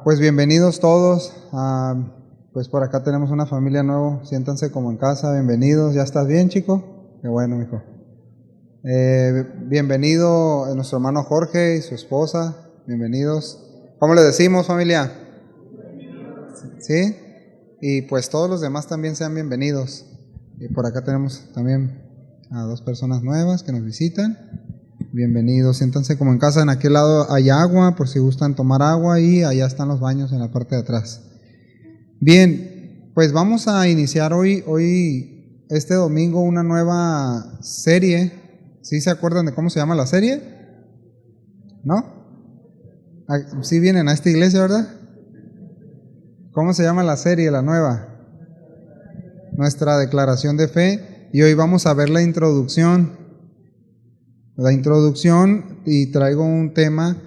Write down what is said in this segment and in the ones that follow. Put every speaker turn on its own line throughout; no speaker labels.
Pues bienvenidos todos. Pues por acá tenemos una familia nueva. Siéntanse como en casa. Bienvenidos. ¿Ya estás bien, chico? Qué bueno, mijo. Bienvenido nuestro hermano Jorge y su esposa. Bienvenidos. ¿Cómo le decimos, familia? ¿Sí? Y pues todos los demás también sean bienvenidos. Y por acá tenemos también a dos personas nuevas que nos visitan. Bienvenidos, siéntanse como en casa. En aquel lado hay agua, por si gustan tomar agua, y allá están los baños en la parte de atrás. Bien, pues vamos a iniciar hoy, este domingo, una nueva serie. ¿Sí se acuerdan de cómo se llama la serie? ¿No? ¿Sí vienen a esta iglesia, verdad? ¿Cómo se llama la serie, la nueva? Nuestra declaración de fe. Y hoy vamos a ver la introducción, y traigo un tema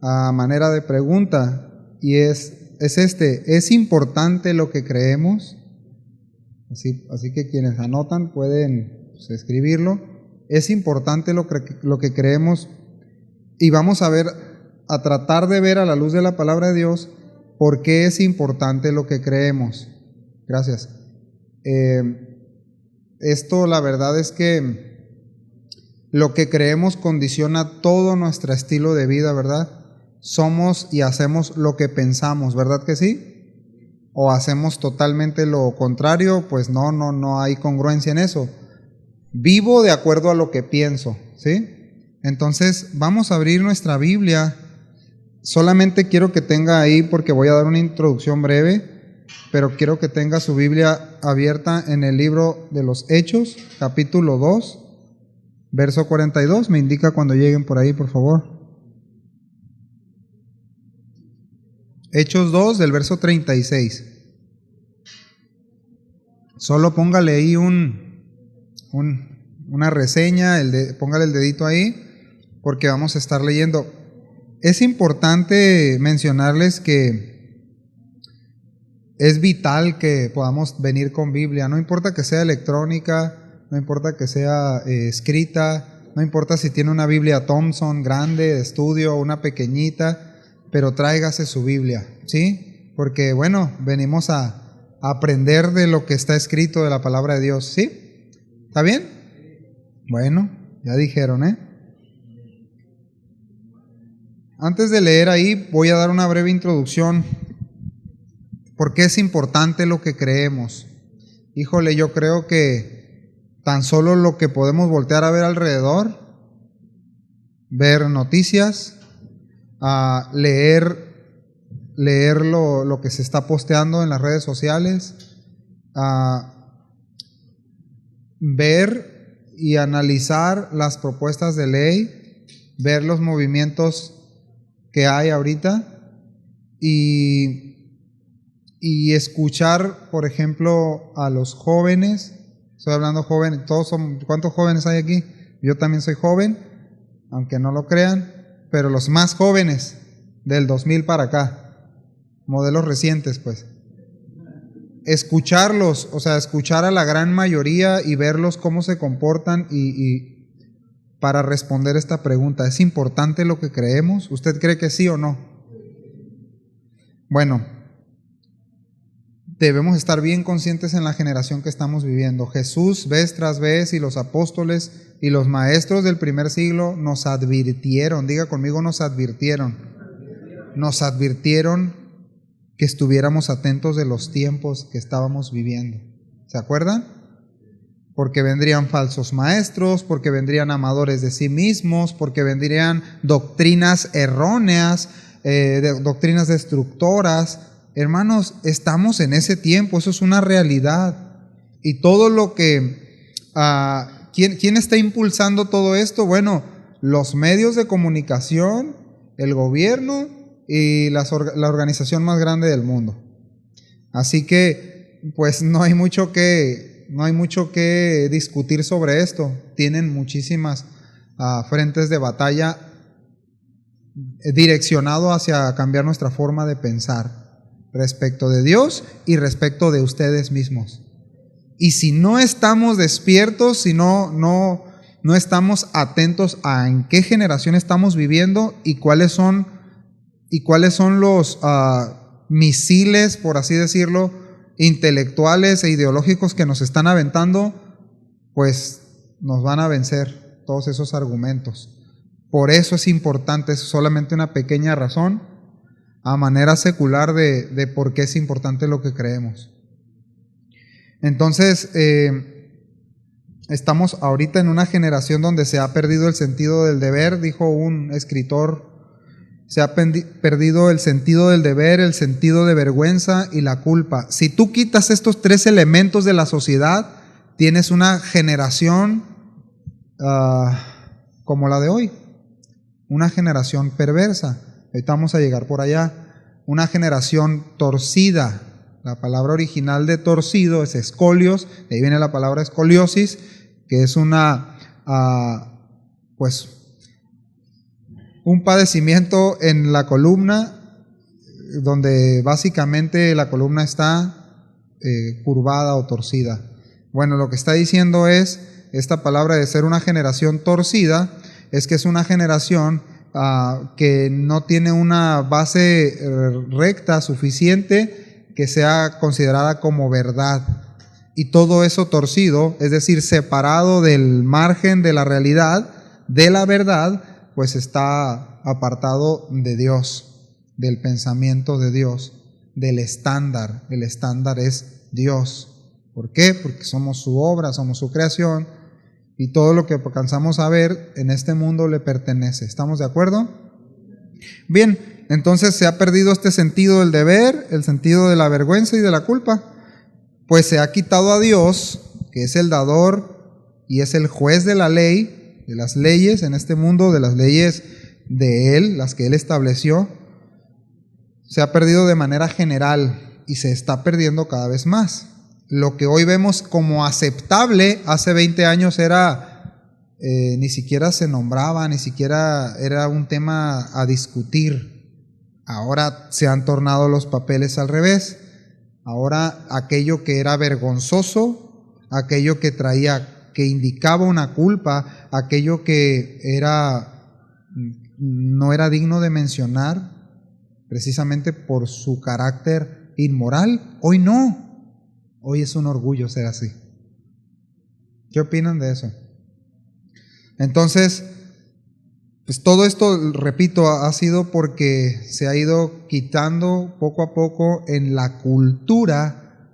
a manera de pregunta, y es este: ¿es importante lo que creemos? Así que quienes anotan pueden escribirlo. ¿Es importante lo que creemos? Y vamos a tratar de ver a la luz de la palabra de Dios por qué es importante lo que creemos. Gracias. Esto, la verdad es que lo que creemos condiciona todo nuestro estilo de vida, ¿verdad? Somos y hacemos lo que pensamos, ¿verdad que sí? ¿O hacemos totalmente lo contrario? Pues no hay congruencia en eso. Vivo de acuerdo a lo que pienso, ¿sí? Entonces vamos a abrir nuestra Biblia. Solamente quiero que tenga ahí, porque voy a dar una introducción breve, pero quiero que tenga su Biblia abierta en el libro de los Hechos, capítulo 2. Verso 42, me indica cuando lleguen por ahí, por favor. Hechos 2, del verso 36. Solo póngale ahí una reseña, póngale el dedito ahí, porque vamos a estar leyendo. Es importante mencionarles que es vital que podamos venir con Biblia, no importa que sea electrónica, no importa que sea escrita, no importa si tiene una Biblia Thompson grande de estudio o una pequeñita, pero tráigase su Biblia, ¿sí? Porque bueno, venimos a aprender de lo que está escrito de la palabra de Dios, ¿sí? ¿Está bien? Bueno, ya dijeron, ¿eh? Antes de leer ahí, voy a dar una breve introducción. ¿Por qué es importante lo que creemos? Híjole, yo creo que tan solo lo que podemos voltear a ver alrededor, ver noticias, leer lo que se está posteando en las redes sociales, ver y analizar las propuestas de ley, ver los movimientos que hay ahorita y escuchar, por ejemplo, a los jóvenes. Estoy hablando joven, ¿cuántos jóvenes hay aquí? Yo también soy joven, aunque no lo crean, pero los más jóvenes del 2000 para acá, modelos recientes, pues. Escucharlos, escuchar a la gran mayoría y verlos cómo se comportan y para responder esta pregunta: ¿es importante lo que creemos? ¿Usted cree que sí o no? Bueno, debemos estar bien conscientes en la generación que estamos viviendo. Jesús, vez tras vez, y los apóstoles y los maestros del primer siglo nos advirtieron, diga conmigo, nos advirtieron que estuviéramos atentos de los tiempos que estábamos viviendo. ¿Se acuerdan? Porque vendrían falsos maestros, porque vendrían amadores de sí mismos, porque vendrían doctrinas erróneas, doctrinas destructoras. Hermanos, estamos en ese tiempo, eso es una realidad. Y todo lo que ¿quién está impulsando todo esto? Bueno, los medios de comunicación, el gobierno y la organización más grande del mundo. Así que pues no hay mucho que discutir sobre esto. Tienen muchísimas frentes de batalla direccionado hacia cambiar nuestra forma de pensar respecto de Dios y respecto de ustedes mismos. Y si no estamos despiertos, si no estamos atentos a en qué generación estamos viviendo y cuáles son los misiles, por así decirlo, intelectuales e ideológicos que nos están aventando, pues nos van a vencer todos esos argumentos. Por eso es importante, es solamente una pequeña razón a manera secular de por qué es importante lo que creemos. Entonces, estamos ahorita en una generación donde se ha perdido el sentido del deber, dijo un escritor, se ha perdido el sentido del deber, el sentido de vergüenza y la culpa. Si tú quitas estos tres elementos de la sociedad, tienes una generación como la de hoy, una generación perversa. Ahorita vamos a llegar por allá. Una generación torcida. La palabra original de torcido es escolios, de ahí viene la palabra escoliosis, que es una, un padecimiento en la columna, donde básicamente la columna está curvada o torcida. Bueno, lo que está diciendo es, esta palabra de ser una generación torcida, es que es una generación que no tiene una base recta suficiente que sea considerada como verdad. Y todo eso torcido, es decir, separado del margen de la realidad, de la verdad, pues está apartado de Dios, del pensamiento de Dios, del estándar. El estándar es Dios. ¿Por qué? Porque somos su obra, somos su creación, y todo lo que alcanzamos a ver en este mundo le pertenece. ¿Estamos de acuerdo? Bien, entonces se ha perdido este sentido del deber, el sentido de la vergüenza y de la culpa, pues se ha quitado a Dios, que es el dador y es el juez de la ley, de las leyes en este mundo, de las leyes de Él, las que Él estableció. Se ha perdido de manera general y se está perdiendo cada vez más. Lo que hoy vemos como aceptable, hace 20 años era, ni siquiera se nombraba, ni siquiera era un tema a discutir. Ahora se han tornado los papeles al revés. Ahora aquello que era vergonzoso, aquello que que indicaba una culpa, aquello que no era digno de mencionar, precisamente por su carácter inmoral, hoy no. Hoy es un orgullo ser así. ¿Qué opinan de eso? Entonces, pues todo esto, repito, ha sido porque se ha ido quitando poco a poco en la cultura.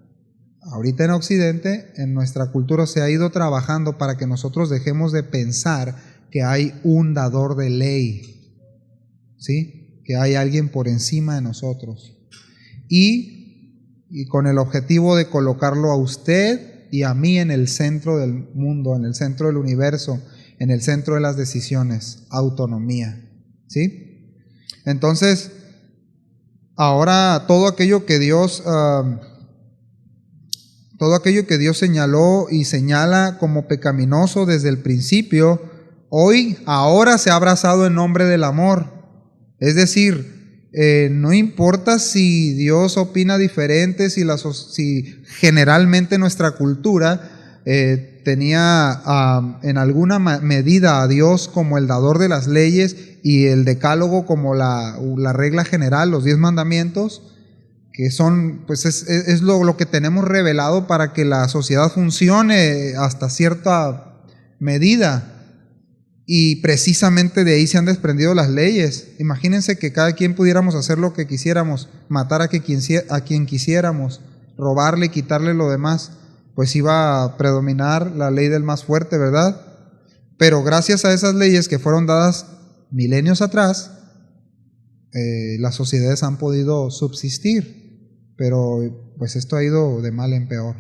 Ahorita en Occidente, en nuestra cultura se ha ido trabajando para que nosotros dejemos de pensar que hay un dador de ley, ¿sí? Que hay alguien por encima de nosotros. Y con el objetivo de colocarlo a usted y a mí en el centro del mundo, en el centro del universo, en el centro de las decisiones, autonomía, ¿sí? Entonces, ahora todo aquello que Dios señaló y señala como pecaminoso desde el principio, ahora se ha abrazado en nombre del amor. Es decir, no importa si Dios opina diferente, si generalmente nuestra cultura tenía en alguna medida a Dios como el dador de las leyes y el decálogo como la regla general, los 10 mandamientos, que son, pues es lo que tenemos revelado para que la sociedad funcione hasta cierta medida. Y precisamente de ahí se han desprendido las leyes. Imagínense que cada quien pudiéramos hacer lo que quisiéramos, matar a quien quisiéramos, robarle, quitarle lo demás, pues iba a predominar la ley del más fuerte, ¿verdad? Pero gracias a esas leyes que fueron dadas milenios atrás, las sociedades han podido subsistir, pero pues esto ha ido de mal en peor.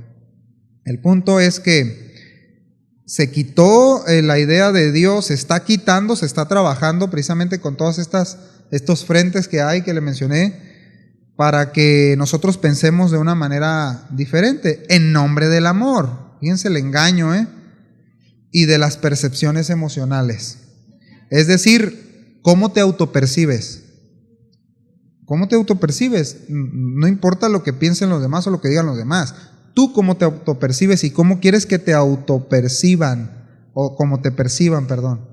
El punto es que se quitó la idea de Dios, se está quitando, se está trabajando precisamente con todos estos frentes que hay, que le mencioné, para que nosotros pensemos de una manera diferente, en nombre del amor. Fíjense el engaño, y de las percepciones emocionales. Es decir, ¿cómo te autopercibes? ¿Cómo te autopercibes? No importa lo que piensen los demás o lo que digan los demás. Tú cómo te autopercibes y cómo quieres que te autoperciban, o cómo te perciban, perdón.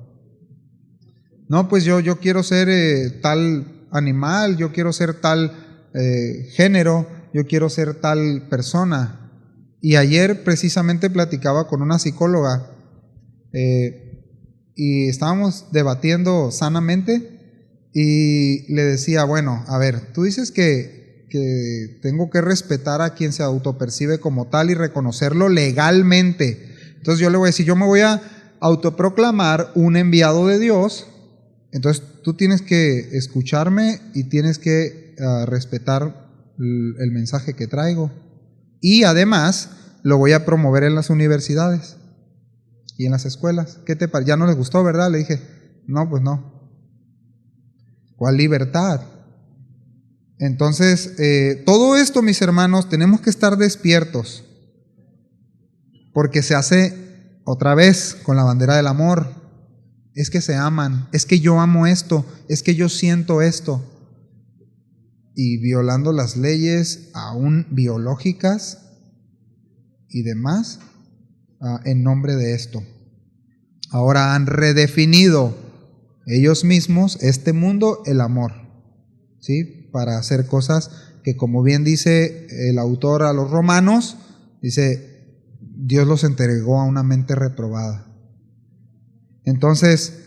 No, pues yo quiero ser tal animal, yo quiero ser tal género, yo quiero ser tal persona. Y ayer precisamente platicaba con una psicóloga y estábamos debatiendo sanamente y le decía, bueno, a ver, tú dices que tengo que respetar a quien se autopercibe como tal y reconocerlo legalmente. Entonces yo le voy a decir, yo me voy a autoproclamar un enviado de Dios, entonces tú tienes que escucharme y tienes que respetar el mensaje que traigo. Y además lo voy a promover en las universidades y en las escuelas. ¿Qué te parece? Ya no les gustó, ¿verdad? Le dije, no, pues no. ¿Cuál libertad? Entonces, todo esto, mis hermanos, tenemos que estar despiertos, porque se hace otra vez con la bandera del amor. Es que se aman, es que yo amo esto, es que yo siento esto, y violando las leyes aún biológicas y demás en nombre de esto. Ahora han redefinido ellos mismos este mundo, el amor, ¿sí? Para hacer cosas que, como bien dice el autor a los Romanos, dice, Dios los entregó a una mente reprobada. Entonces,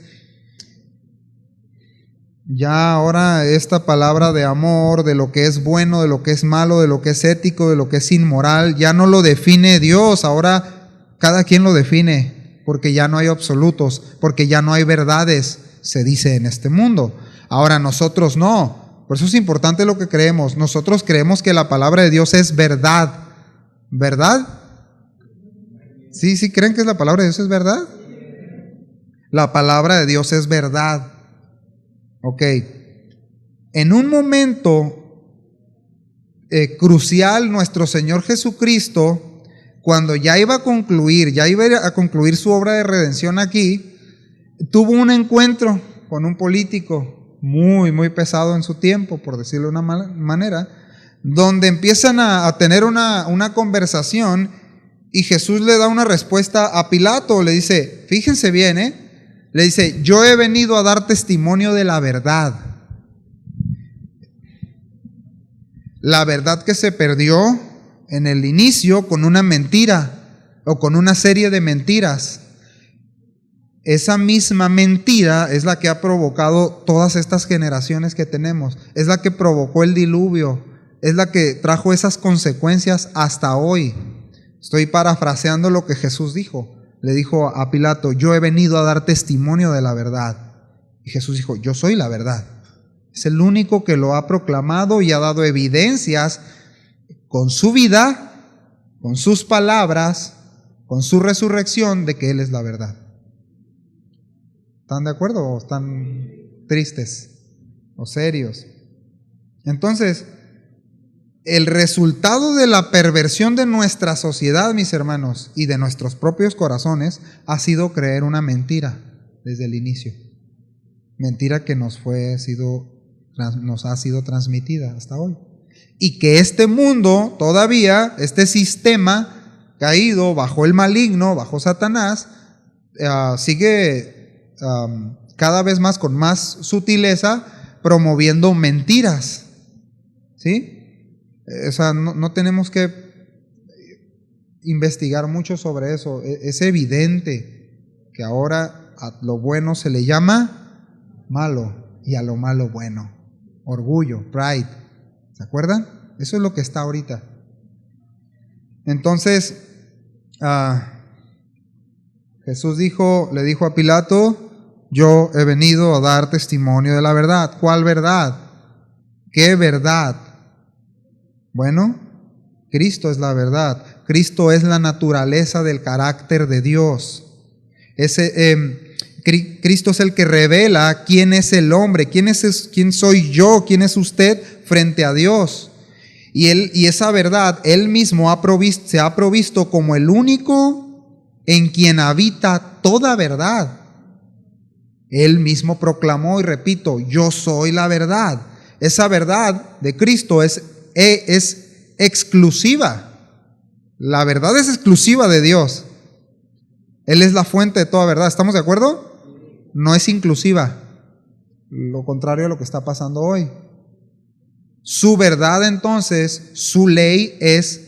ya ahora esta palabra de amor, de lo que es bueno, de lo que es malo, de lo que es ético, de lo que es inmoral, ya no lo define Dios, ahora cada quien lo define, porque ya no hay absolutos, porque ya no hay verdades, se dice en este mundo. Ahora nosotros no. Por eso es importante lo que creemos. Nosotros creemos que la palabra de Dios es verdad. ¿Verdad? ¿Sí creen que la palabra de Dios es verdad? La palabra de Dios es verdad. Ok. En un momento crucial, nuestro Señor Jesucristo, cuando ya iba a concluir su obra de redención aquí, tuvo un encuentro con un político muy pesado en su tiempo, por decirlo de una manera, donde empiezan a tener una conversación y Jesús le da una respuesta a Pilato. Le dice, fíjense bien, le dice, yo he venido a dar testimonio de la verdad. La verdad que se perdió en el inicio con una mentira o con una serie de mentiras. Esa misma mentira es la que ha provocado todas estas generaciones que tenemos. Es la que provocó el diluvio. Es la que trajo esas consecuencias hasta hoy. Estoy parafraseando lo que Jesús dijo. Le dijo a Pilato, yo he venido a dar testimonio de la verdad. Y Jesús dijo, yo soy la verdad. Es el único que lo ha proclamado y ha dado evidencias con su vida, con sus palabras, con su resurrección de que Él es la verdad. ¿Están de acuerdo o están tristes o serios? Entonces, el resultado de la perversión de nuestra sociedad, mis hermanos, y de nuestros propios corazones, ha sido creer una mentira desde el inicio. Mentira que nos ha sido transmitida hasta hoy. Y que este mundo todavía, este sistema caído bajo el maligno, bajo Satanás, sigue cada vez más con más sutileza promoviendo mentiras, ¿sí? O sea, no tenemos que investigar mucho sobre eso. Es evidente que ahora a lo bueno se le llama malo y a lo malo bueno. Orgullo, pride, ¿se acuerdan? Eso es lo que está ahorita. Entonces, Jesús le dijo a Pilato, yo he venido a dar testimonio de la verdad. ¿Cuál verdad? ¿Qué verdad? Bueno, Cristo es la verdad. Cristo es la naturaleza del carácter de Dios. Cristo es el que revela quién es el hombre, quién soy yo, quién es usted frente a Dios. Y esa verdad, Él mismo se ha provisto como el único en quien habita toda verdad. Él mismo proclamó, y repito, yo soy la verdad. Esa verdad de Cristo es exclusiva. La verdad es exclusiva de Dios. Él es la fuente de toda verdad. ¿Estamos de acuerdo? No es inclusiva. Lo contrario a lo que está pasando hoy. Su verdad entonces, su ley es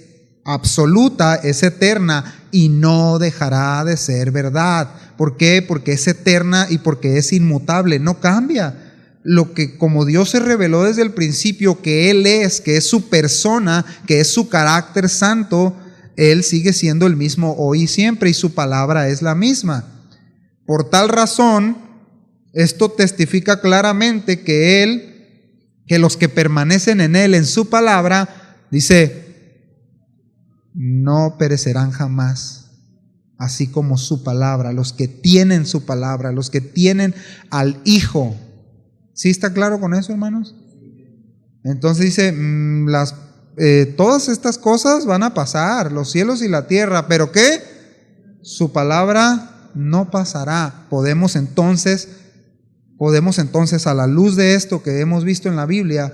absoluta, es eterna y no dejará de ser verdad. ¿Por qué? Porque es eterna y porque es inmutable, no cambia. Lo que como Dios se reveló desde el principio, que Él es, que es su persona, que es su carácter santo, Él sigue siendo el mismo hoy y siempre, y su palabra es la misma. Por tal razón, esto testifica claramente que los que permanecen en Él, en su palabra, dice, no perecerán jamás, así como su palabra, los que tienen su palabra, los que tienen al Hijo. ¿Sí está claro con eso, hermanos? Entonces dice, todas estas cosas van a pasar, los cielos y la tierra, ¿pero qué? Su palabra no pasará. Podemos entonces a la luz de esto que hemos visto en la Biblia,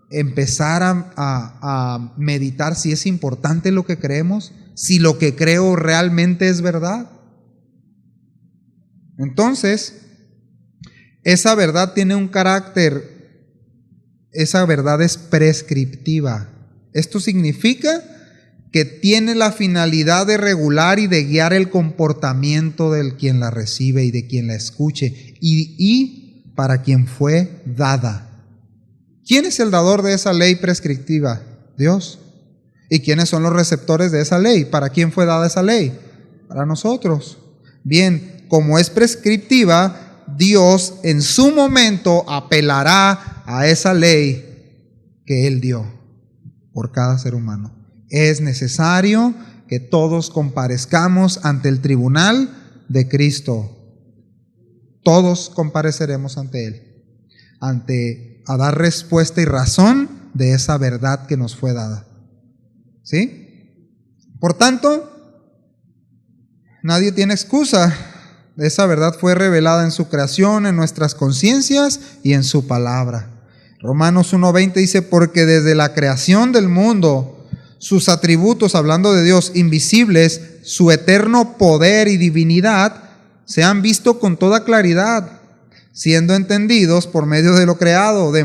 empezar a meditar si es importante lo que creemos, si lo que creo realmente es verdad. Entonces, esa verdad tiene un carácter, esa verdad es prescriptiva. Esto significa que tiene la finalidad de regular y de guiar el comportamiento del quien la recibe y de quien la escuche y para quien fue dada. ¿Quién es el dador de esa ley prescriptiva? Dios. ¿Y quiénes son los receptores de esa ley? ¿Para quién fue dada esa ley? Para nosotros. Bien, como es prescriptiva, Dios en su momento apelará a esa ley que Él dio por cada ser humano. Es necesario que todos comparezcamos ante el tribunal de Cristo. Todos compareceremos ante Él, a dar respuesta y razón de esa verdad que nos fue dada. ¿Sí? Por tanto, nadie tiene excusa. Esa verdad fue revelada en su creación, en nuestras conciencias y en su palabra. Romanos 1:20 dice, porque desde la creación del mundo, sus atributos, hablando de Dios, invisibles, su eterno poder y divinidad, se han visto con toda claridad, siendo entendidos por medio de lo creado, de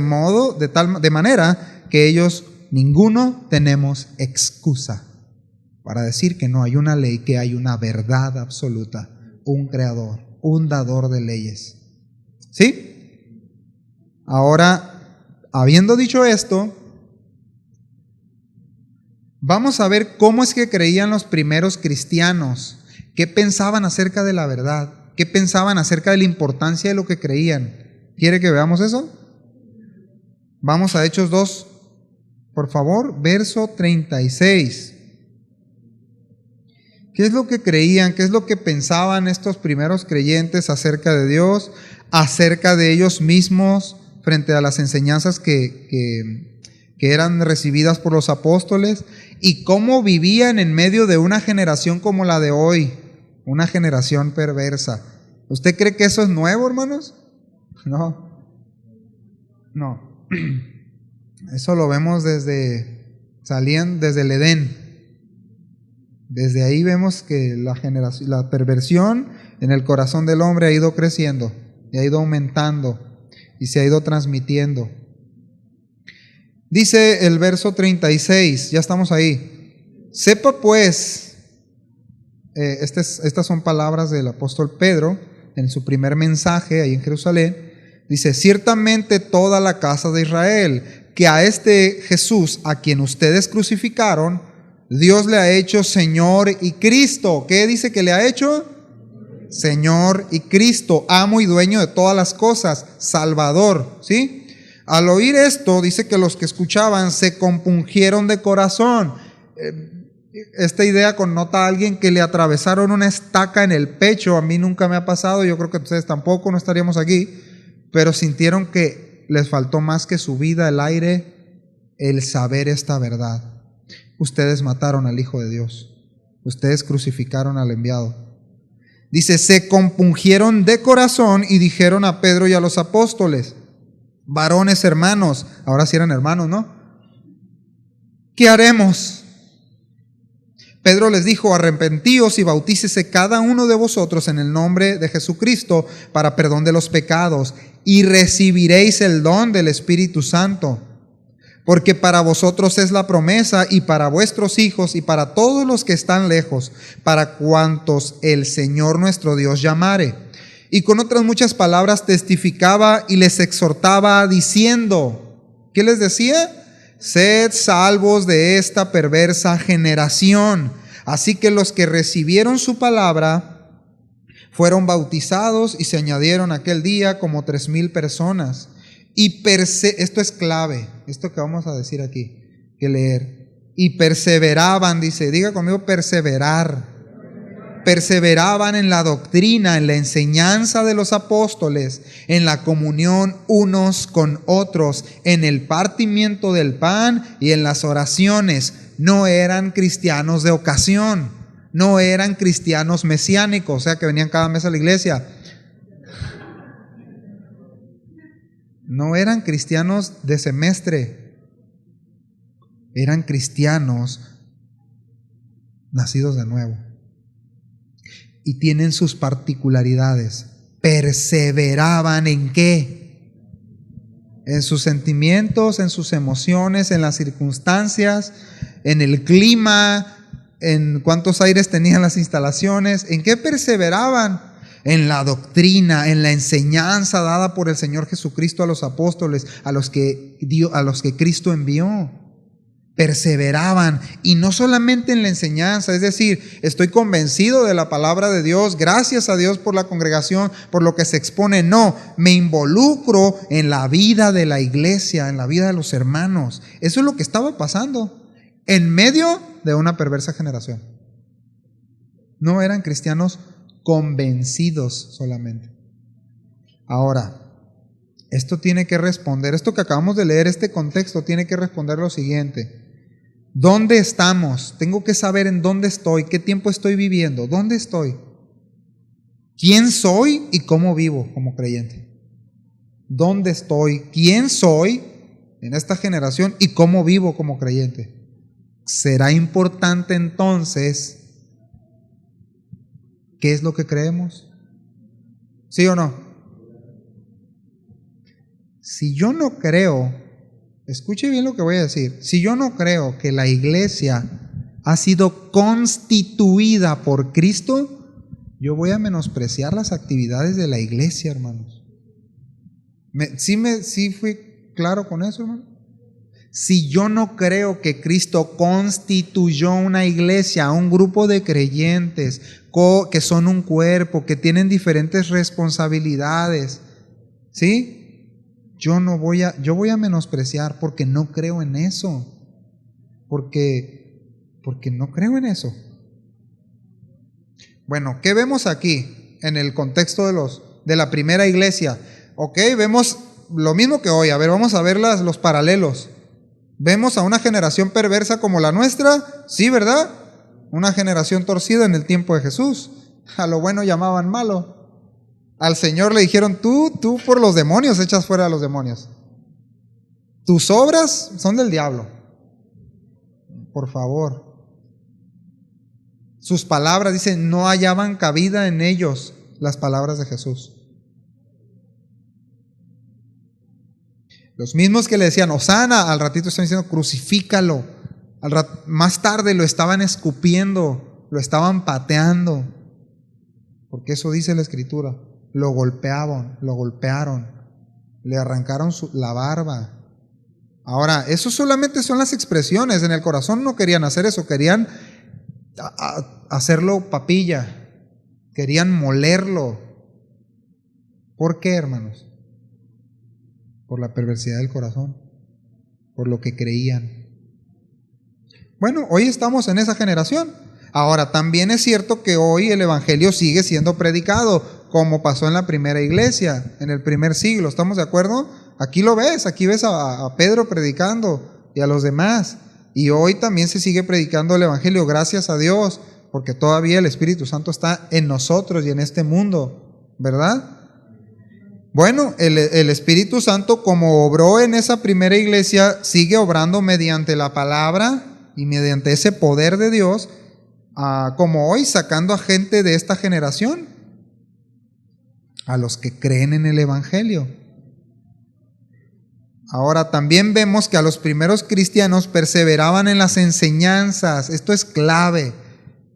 manera que ellos ninguno tenemos excusa para decir que no hay una ley, que hay una verdad absoluta, un creador, un dador de leyes. ¿Sí? Ahora, habiendo dicho esto, vamos a ver cómo es que creían los primeros cristianos, qué pensaban acerca de la verdad, qué pensaban acerca de la importancia de lo que creían. ¿Quiere que veamos eso? Vamos a Hechos 2, por favor, verso 36. ¿Qué es lo que creían? ¿Qué es lo que pensaban estos primeros creyentes acerca de Dios, acerca de ellos mismos, frente a las enseñanzas que eran recibidas por los apóstoles? ¿Y cómo vivían en medio de una generación como la de hoy? Una generación perversa. ¿Usted cree que eso es nuevo, hermanos? No. Eso lo vemos desde el Edén. Desde ahí vemos que la perversión en el corazón del hombre ha ido creciendo, y ha ido aumentando, y se ha ido transmitiendo. Dice el verso 36, ya estamos ahí. Sepa pues, estas son palabras del apóstol Pedro en su primer mensaje ahí en Jerusalén. Dice, ciertamente toda la casa de Israel, que a este Jesús, a quien ustedes crucificaron, Dios le ha hecho Señor y Cristo. ¿Qué dice que le ha hecho? Señor y Cristo, amo y dueño de todas las cosas, Salvador. ¿Sí? Al oír esto, dice que los que escuchaban se compungieron de corazón. Esta idea connota a alguien que le atravesaron una estaca en el pecho. A mí nunca me ha pasado, yo creo que ustedes tampoco, no estaríamos aquí, pero sintieron que les faltó más que su vida, el aire, el saber esta verdad. Ustedes mataron al Hijo de Dios, ustedes crucificaron al enviado. Dice, se compungieron de corazón y dijeron a Pedro y a los apóstoles, varones hermanos, ahora sí eran hermanos, ¿no? ¿Qué haremos? Pedro les dijo, arrepentíos y bautícese cada uno de vosotros en el nombre de Jesucristo para perdón de los pecados y recibiréis el don del Espíritu Santo. Porque para vosotros es la promesa, y para vuestros hijos, y para todos los que están lejos, para cuantos el Señor nuestro Dios llamare. Y con otras muchas palabras testificaba y les exhortaba diciendo, ¿qué les decía? Sed salvos de esta perversa generación. Así que los que recibieron su palabra fueron bautizados, y se añadieron aquel día como 3,000 personas. Y esto es clave, esto que vamos a decir aquí, que leer. Y perseveraban, dice, diga conmigo, perseverar. Perseveraban en la doctrina, en la enseñanza de los apóstoles, en la comunión unos con otros, en el partimiento del pan y en las oraciones. No eran cristianos de ocasión, no eran cristianos mesiánicos, o sea que venían cada mes a la iglesia. No eran cristianos de semestre, eran cristianos nacidos de nuevo. Y tienen sus particularidades. Perseveraban ¿en qué? En sus sentimientos, en sus emociones, en las circunstancias, en el clima, en cuántos aires tenían las instalaciones. ¿En qué perseveraban? En la doctrina, en la enseñanza dada por el Señor Jesucristo a los apóstoles, a los que Cristo envió. Perseveraban, y no solamente en la enseñanza, es decir, estoy convencido de la palabra de Dios, gracias a Dios por la congregación, por lo que se expone. No, me involucro en la vida de la iglesia, en la vida de los hermanos. Eso es lo que estaba pasando en medio de una perversa generación. No eran cristianos convencidos solamente. Ahora, esto tiene que responder, esto que acabamos de leer, este contexto tiene que responder lo siguiente: ¿dónde estamos? Tengo que saber en dónde estoy, qué tiempo estoy viviendo, dónde estoy, quién soy y cómo vivo como creyente. ¿Dónde estoy? ¿Quién soy en esta generación y cómo vivo como creyente? Será importante entonces ¿qué es lo que creemos? ¿Sí o no? Si yo no creo, escuche bien lo que voy a decir, si yo no creo que la iglesia ha sido constituida por Cristo, yo voy a menospreciar las actividades de la iglesia, hermanos. ¿Sí fui claro con eso, hermano? Si yo no creo que Cristo constituyó una iglesia, un grupo de creyentes que son un cuerpo, que tienen diferentes responsabilidades, ¿sí? Yo voy a menospreciar porque no creo en eso. Porque no creo en eso. Bueno, ¿qué vemos aquí en el contexto de la primera iglesia? Ok, vemos lo mismo que hoy. A ver, vamos a ver los paralelos. ¿Vemos a una generación perversa como la nuestra? Sí, ¿verdad? Una generación torcida en el tiempo de Jesús. A lo bueno llamaban malo. Al Señor le dijeron, tú por los demonios echas fuera a los demonios. Tus obras son del diablo. Por favor. Sus palabras, dicen, no hallaban cabida en ellos las palabras de Jesús. Los mismos que le decían, Hosana, al ratito están diciendo, crucifícalo. Más tarde lo estaban escupiendo, lo estaban pateando. Porque eso dice la Escritura. Lo golpearon, le arrancaron la barba. Ahora, eso solamente son las expresiones. En el corazón no querían hacer eso, querían hacerlo papilla, querían molerlo. ¿Por qué, hermanos? Por la perversidad del corazón, por lo que creían. Bueno, hoy estamos en esa generación. Ahora, también es cierto que hoy el evangelio sigue siendo predicado, como pasó en la primera iglesia, en el primer siglo. ¿Estamos de acuerdo? Aquí lo ves, aquí ves a Pedro predicando y a los demás. Y hoy también se sigue predicando el evangelio, gracias a Dios, porque todavía el Espíritu Santo está en nosotros y en este mundo, ¿verdad? Bueno, el Espíritu Santo, como obró en esa primera iglesia, sigue obrando mediante la palabra y mediante ese poder de Dios, como hoy, sacando a gente de esta generación, a los que creen en el evangelio. Ahora también vemos que a los primeros cristianos perseveraban en las enseñanzas. Esto es clave,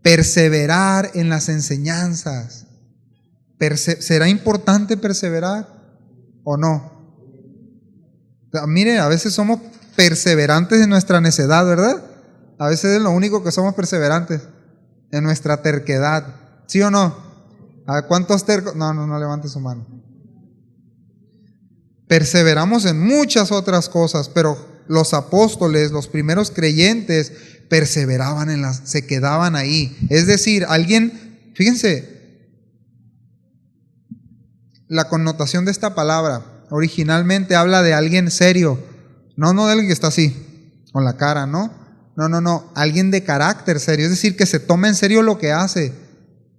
perseverar en las enseñanzas. ¿Será importante perseverar o no? Mire, a veces somos perseverantes en nuestra necedad, ¿verdad? A veces es lo único que somos perseverantes, en nuestra terquedad. ¿Sí o no? A ver, ¿cuántos tercos? No levante su mano. Perseveramos en muchas otras cosas, pero los apóstoles, los primeros creyentes, perseveraban se quedaban ahí. Es decir, alguien, fíjense, la connotación de esta palabra originalmente habla de alguien serio, no de alguien que está así, con la cara, no, alguien de carácter serio, es decir, que se toma en serio lo que hace,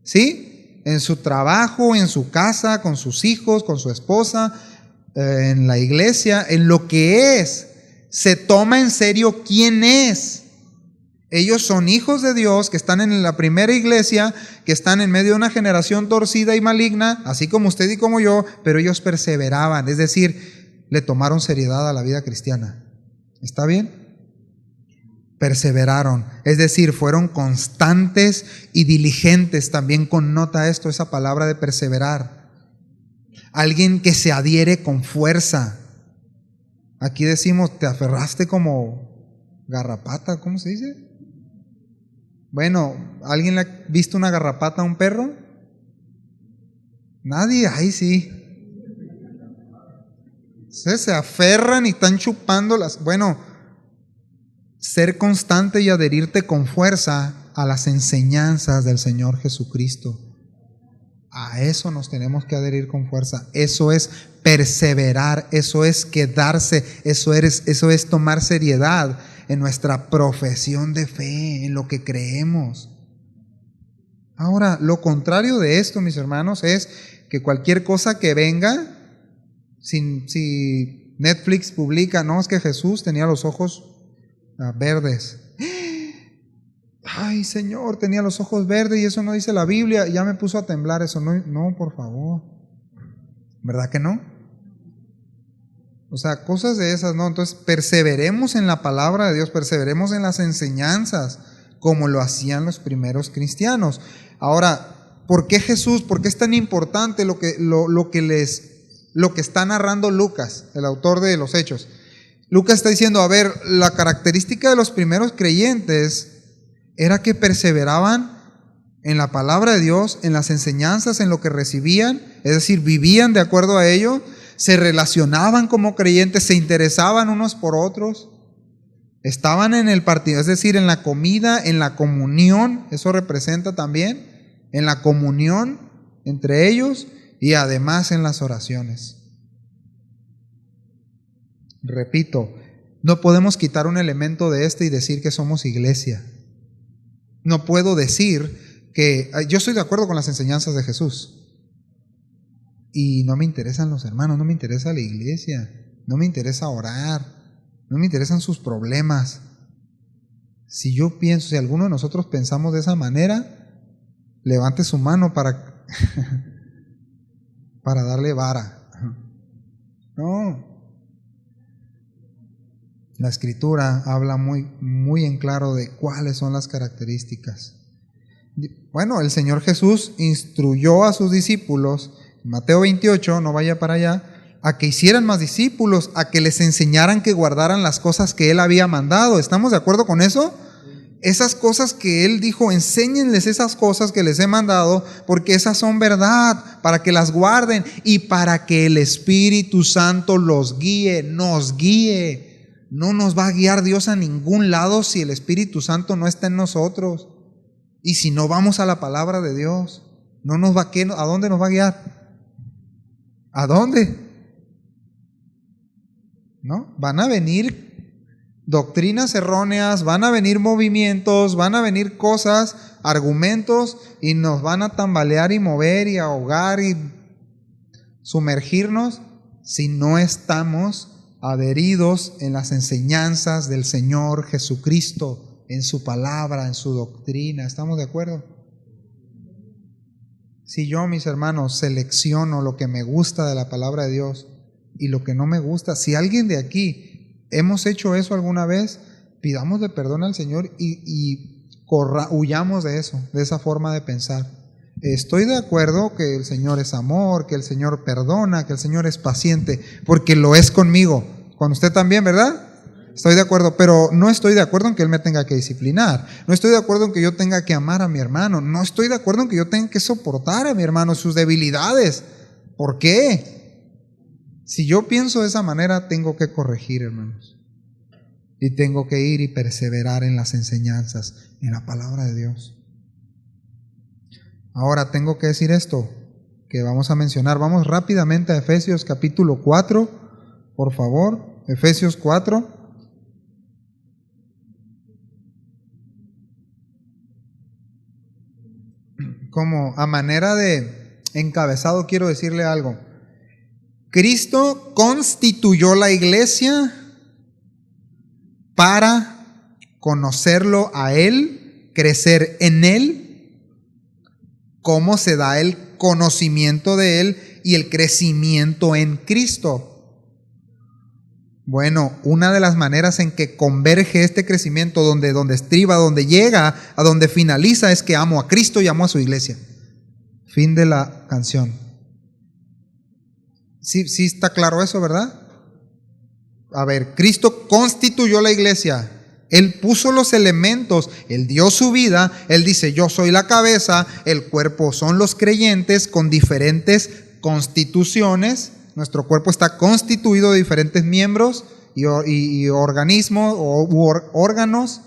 ¿sí? En su trabajo, en su casa, con sus hijos, con su esposa, en la iglesia, en lo que es, se toma en serio quién es. Ellos son hijos de Dios que están en la primera iglesia, que están en medio de una generación torcida y maligna, así como usted y como yo, pero ellos perseveraban, es decir, le tomaron seriedad a la vida cristiana. ¿Está bien? Perseveraron, es decir, fueron constantes y diligentes. También connota esto, esa palabra de perseverar. Alguien que se adhiere con fuerza. Aquí decimos, te aferraste como garrapata, ¿cómo se dice? Bueno, ¿alguien le ha visto una garrapata a un perro? Nadie, ahí sí. Se aferran y están chupándolas. Bueno, ser constante y adherirte con fuerza a las enseñanzas del Señor Jesucristo. A eso nos tenemos que adherir con fuerza. Eso es perseverar, eso es quedarse, eso es tomar seriedad en nuestra profesión de fe, en lo que creemos. Ahora, lo contrario de esto, mis hermanos, es que cualquier cosa que venga, si Netflix publica, no, es que Jesús tenía los ojos verdes. Ay, Señor, tenía los ojos verdes y eso no dice la Biblia. Ya me puso a temblar eso. No, por favor. ¿Verdad que no? O sea, cosas de esas, ¿no? Entonces, perseveremos en la palabra de Dios, perseveremos en las enseñanzas, como lo hacían los primeros cristianos. Ahora, ¿por qué Jesús? ¿Por qué es tan importante lo que está narrando Lucas, el autor de los Hechos? Lucas está diciendo, a ver, la característica de los primeros creyentes era que perseveraban en la palabra de Dios, en las enseñanzas, en lo que recibían, es decir, vivían de acuerdo a ello, se relacionaban como creyentes, se interesaban unos por otros, estaban en el partido, es decir, en la comida, en la comunión, eso representa también, en la comunión entre ellos y además en las oraciones. Repito, no podemos quitar un elemento de y decir que somos iglesia. No puedo decir que yo estoy de acuerdo con las enseñanzas de Jesús y no me interesan los hermanos, no me interesa la iglesia, no me interesa orar, no me interesan sus problemas. Si alguno de nosotros pensamos de esa manera, levante su mano para darle vara. No. La Escritura habla muy en claro de cuáles son las características. Bueno, el Señor Jesús instruyó a sus discípulos, Mateo 28, no vaya para allá, a que hicieran más discípulos, a que les enseñaran que guardaran las cosas que Él había mandado. ¿Estamos de acuerdo con eso? Esas cosas que Él dijo, enséñenles esas cosas que les he mandado, porque esas son verdad, para que las guarden y para que el Espíritu Santo los guíe, nos guíe. No nos va a guiar Dios a ningún lado si el Espíritu Santo no está en nosotros. Y si no vamos a la palabra de Dios, ¿a dónde nos va a guiar? ¿A dónde? ¿No? Van a venir doctrinas erróneas, van a venir movimientos, van a venir cosas, argumentos, y nos van a tambalear y mover y ahogar y sumergirnos si no estamos adheridos en las enseñanzas del Señor Jesucristo, en su palabra, en su doctrina. ¿Estamos de acuerdo? Si yo, mis hermanos, selecciono lo que me gusta de la palabra de Dios, y lo que no me gusta. Si alguien de aquí hemos hecho eso alguna vez, pidámosle perdón al Señor y huyamos de eso, de esa forma de pensar. Estoy de acuerdo que el Señor es amor, que el Señor perdona, que el Señor es paciente, porque lo es conmigo, con usted también, ¿verdad? Estoy de acuerdo, pero no estoy de acuerdo en que Él me tenga que disciplinar. No estoy de acuerdo en que yo tenga que amar a mi hermano. No estoy de acuerdo en que yo tenga que soportar a mi hermano sus debilidades. ¿Por qué? Si yo pienso de esa manera, tengo que corregir, hermanos. Y tengo que ir y perseverar en las enseñanzas, en la palabra de Dios. Ahora tengo que decir esto que vamos a mencionar. Vamos rápidamente a Efesios capítulo 4, por favor. Efesios 4. Como a manera de encabezado quiero decirle algo. Cristo constituyó la iglesia para conocerlo a Él, crecer en Él. ¿Cómo se da el conocimiento de Él y el crecimiento en Cristo? Bueno, una de las maneras en que converge este crecimiento, donde estriba, donde llega, a donde finaliza, es que amo a Cristo y amo a su iglesia. Fin de la canción. Sí está claro eso, ¿verdad? A ver, Cristo constituyó la iglesia. Él puso los elementos, Él dio su vida, Él dice, yo soy la cabeza, el cuerpo son los creyentes con diferentes constituciones. Nuestro cuerpo está constituido de diferentes miembros y organismos u órganos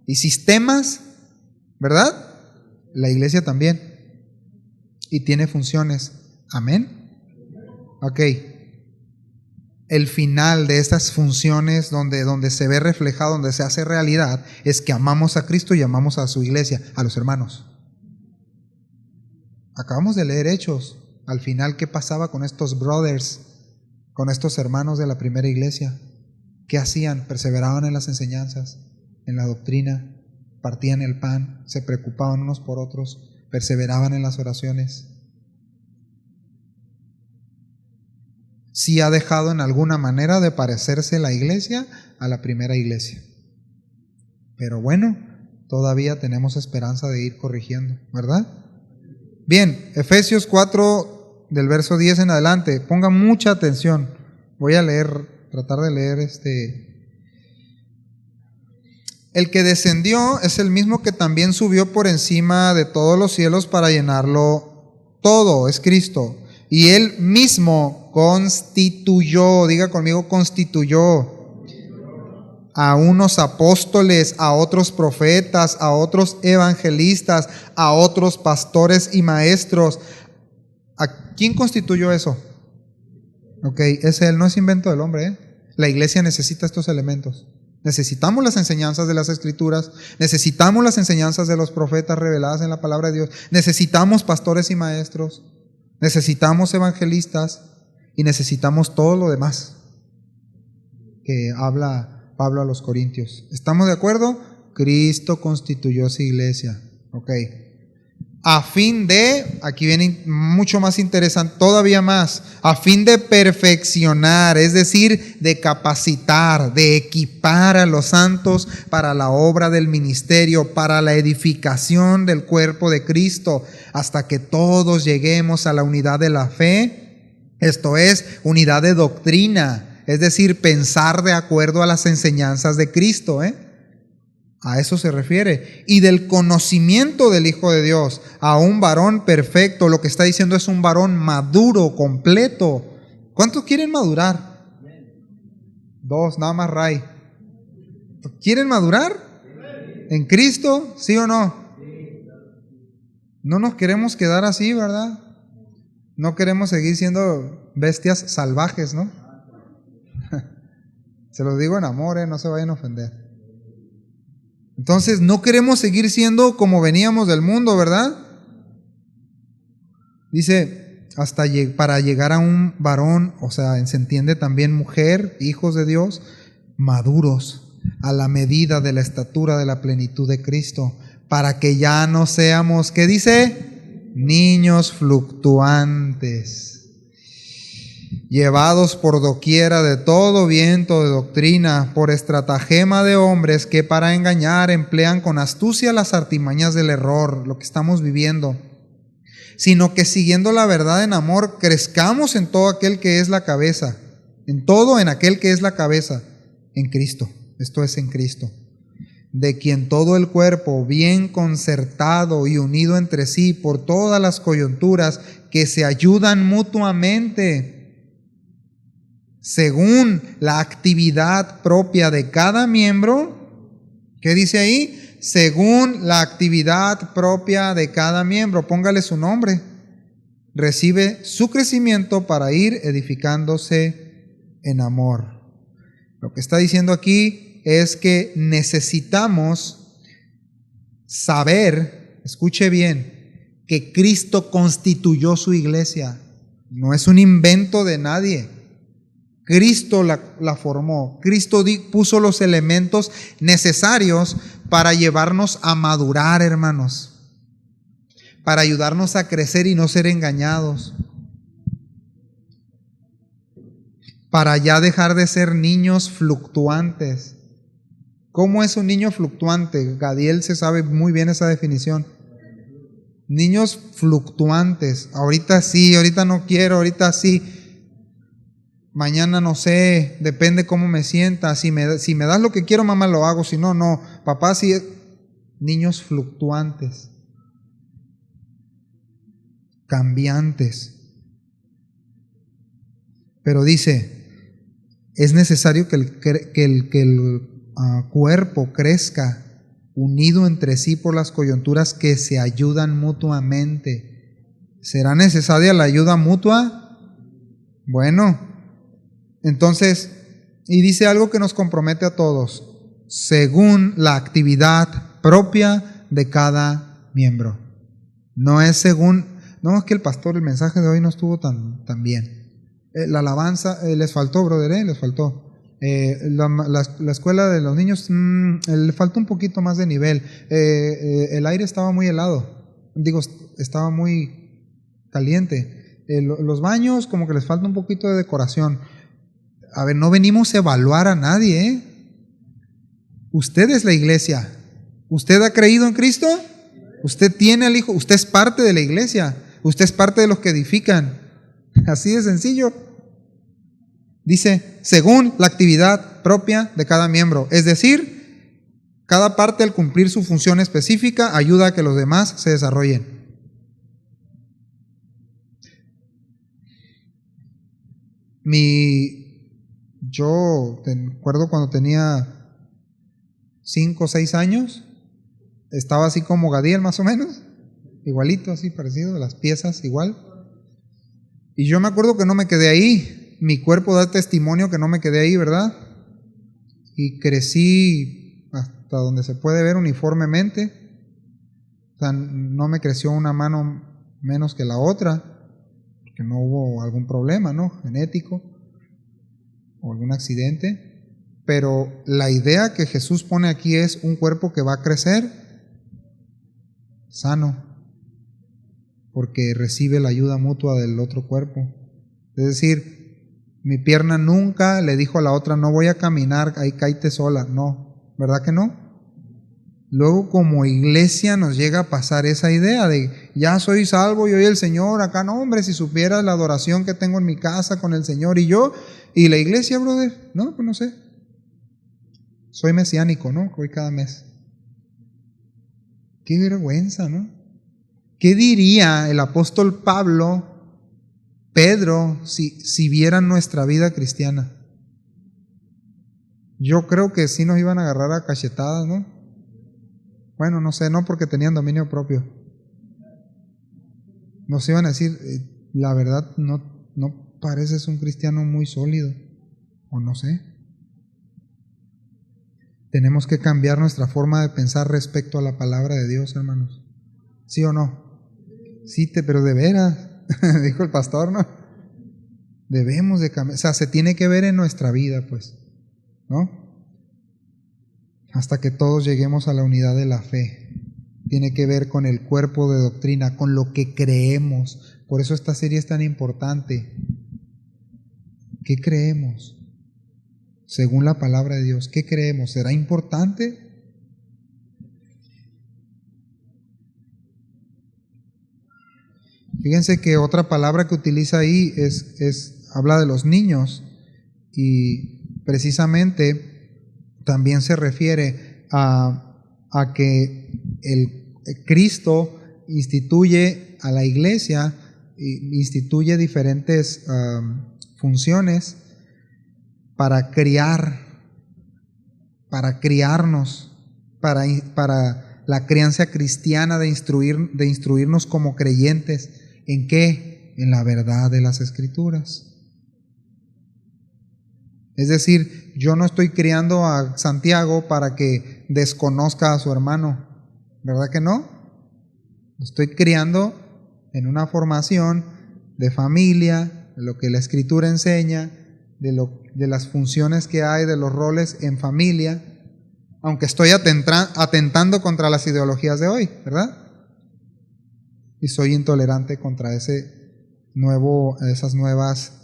y sistemas, ¿verdad? La iglesia también. Y tiene funciones. Amén. Ok. El final de estas funciones donde se ve reflejado, donde se hace realidad, es que amamos a Cristo y amamos a su iglesia, a los hermanos. Acabamos de leer Hechos. Al final, ¿qué pasaba con estos brothers, con estos hermanos de la primera iglesia? ¿Qué hacían? Perseveraban en las enseñanzas, en la doctrina, partían el pan, se preocupaban unos por otros, perseveraban en las oraciones. Sí ha dejado en alguna manera de parecerse la iglesia a la primera iglesia. Pero bueno, todavía tenemos esperanza de ir corrigiendo, ¿verdad? Bien, Efesios 4 del verso 10 en adelante, pongan mucha atención. Voy a tratar de leer El que descendió es el mismo que también subió por encima de todos los cielos para llenarlo todo, es Cristo. Y Él mismo constituyó, diga conmigo, constituyó a unos apóstoles, a otros profetas, a otros evangelistas, a otros pastores y maestros. ¿A quién constituyó eso? Ok, es Él, no es invento del hombre, ¿eh? La iglesia necesita estos elementos. Necesitamos las enseñanzas de las Escrituras, necesitamos las enseñanzas de los profetas reveladas en la palabra de Dios, necesitamos pastores y maestros, necesitamos evangelistas y necesitamos todo lo demás que habla Pablo a los Corintios. ¿Estamos de acuerdo? Cristo constituyó su iglesia. Ok. A fin de, aquí viene mucho más interesante, todavía más, a fin de perfeccionar, es decir, de capacitar, de equipar a los santos para la obra del ministerio, para la edificación del cuerpo de Cristo, hasta que todos lleguemos a la unidad de la fe, esto es, unidad de doctrina, es decir, pensar de acuerdo a las enseñanzas de Cristo, A eso se refiere. Y del conocimiento del Hijo de Dios, a un varón perfecto. Lo que está diciendo es un varón maduro, completo. ¿Cuántos quieren madurar? 2, nada más Ray. ¿Quieren madurar? ¿En Cristo? ¿Sí o no? No nos queremos quedar así, ¿verdad? No queremos seguir siendo bestias salvajes, ¿no? Se los digo en amor, no se vayan a ofender. Entonces, no queremos seguir siendo como veníamos del mundo, ¿verdad? Dice, para llegar a un varón, o sea, se entiende también mujer, hijos de Dios, maduros, a la medida de la estatura de la plenitud de Cristo, para que ya no seamos, ¿qué dice? Niños fluctuantes. llevados por doquiera de todo viento de doctrina, por estratagema de hombres que para engañar emplean con astucia las artimañas del error, lo que estamos viviendo, sino que siguiendo la verdad en amor, crezcamos en todo aquel que es la cabeza, en aquel que es la cabeza, en Cristo. Esto es en Cristo, de quien todo el cuerpo, bien concertado y unido entre sí por todas las coyunturas que se ayudan mutuamente, según la actividad propia de cada miembro. ¿Qué dice ahí? Según la actividad propia de cada miembro, póngale su nombre, recibe su crecimiento para ir edificándose en amor. Lo que está diciendo aquí es que necesitamos saber, escuche bien, que Cristo constituyó su iglesia. No es un invento de nadie. Cristo la formó. Cristo puso los elementos necesarios para llevarnos a madurar, hermanos, para ayudarnos a crecer y no ser engañados, para ya dejar de ser niños fluctuantes. ¿Cómo es un niño fluctuante? Gadiel se sabe muy bien esa definición. Niños fluctuantes. Ahorita sí, ahorita no quiero, ahorita sí. Mañana no sé, depende cómo me sienta. Si me das lo que quiero, mamá, lo hago. Si no, no. Papá, sí. Niños fluctuantes, cambiantes. Pero dice, es necesario que el cuerpo crezca unido entre sí por las coyunturas que se ayudan mutuamente. ¿Será necesaria la ayuda mutua? Bueno, entonces, y dice algo que nos compromete a todos, según la actividad propia de cada miembro. No es según, no es que el pastor, el mensaje de hoy no estuvo tan bien. La alabanza, les faltó, brother, les faltó. La escuela de los niños, le faltó un poquito más de nivel. El aire estaba muy helado, estaba muy caliente. Los baños como que les falta un poquito de decoración. A ver, no venimos a evaluar a nadie, ¿eh? Usted es la iglesia. ¿Usted ha creído en Cristo? Usted tiene al Hijo. Usted es parte de la iglesia. Usted es parte de los que edifican. Así de sencillo. Dice, según la actividad propia de cada miembro. Es decir, cada parte al cumplir su función específica ayuda a que los demás se desarrollen. Yo recuerdo cuando tenía 5 o 6 años, estaba así como Gadiel más o menos, igualito, así parecido, las piezas igual. Y yo me acuerdo que no me quedé ahí, mi cuerpo da testimonio que no me quedé ahí, ¿verdad? Y crecí hasta donde se puede ver uniformemente. O sea, no me creció una mano menos que la otra, porque no hubo algún problema, ¿no? Genético o algún accidente, pero la idea que Jesús pone aquí es un cuerpo que va a crecer sano, porque recibe la ayuda mutua del otro cuerpo. Es decir, mi pierna nunca le dijo a la otra, no voy a caminar, ahí cáete sola. No, ¿verdad que no? Luego como iglesia nos llega a pasar esa idea de, ya soy salvo, yo y el Señor, acá no, hombre, si supieras la adoración que tengo en mi casa con el Señor y yo, y la iglesia, brother, no, pues no sé. Soy mesiánico, ¿no? Voy cada mes. Qué vergüenza, ¿no? ¿Qué diría el apóstol Pedro, si vieran nuestra vida cristiana? Yo creo que sí nos iban a agarrar a cachetadas, ¿no? Bueno, no sé, no porque tenían dominio propio. Nos iban a decir, la verdad, no pareces un cristiano muy sólido, o no sé. Tenemos que cambiar nuestra forma de pensar respecto a la palabra de Dios, hermanos. ¿Sí o no? Sí, pero de veras, dijo el pastor, ¿no? Debemos de cambiar, o sea, se tiene que ver en nuestra vida, pues, ¿no? Hasta que todos lleguemos a la unidad de la fe. Tiene que ver con el cuerpo de doctrina, con lo que creemos. Por eso esta serie es tan importante. ¿Qué creemos? Según la palabra de Dios, ¿qué creemos? ¿Será importante? Fíjense que otra palabra que utiliza ahí habla de los niños, y precisamente también se refiere a que el Cristo instituye a la iglesia, instituye diferentes funciones para criarnos, para la crianza cristiana, de instruirnos como creyentes. ¿En qué? En la verdad de las Escrituras. Es decir, yo no estoy criando a Santiago para que desconozca a su hermano, ¿verdad que no? Lo estoy criando en una formación de familia, de lo que la Escritura enseña, de las funciones que hay, de los roles en familia, aunque estoy atentando contra las ideologías de hoy, ¿verdad? Y soy intolerante contra esas nuevas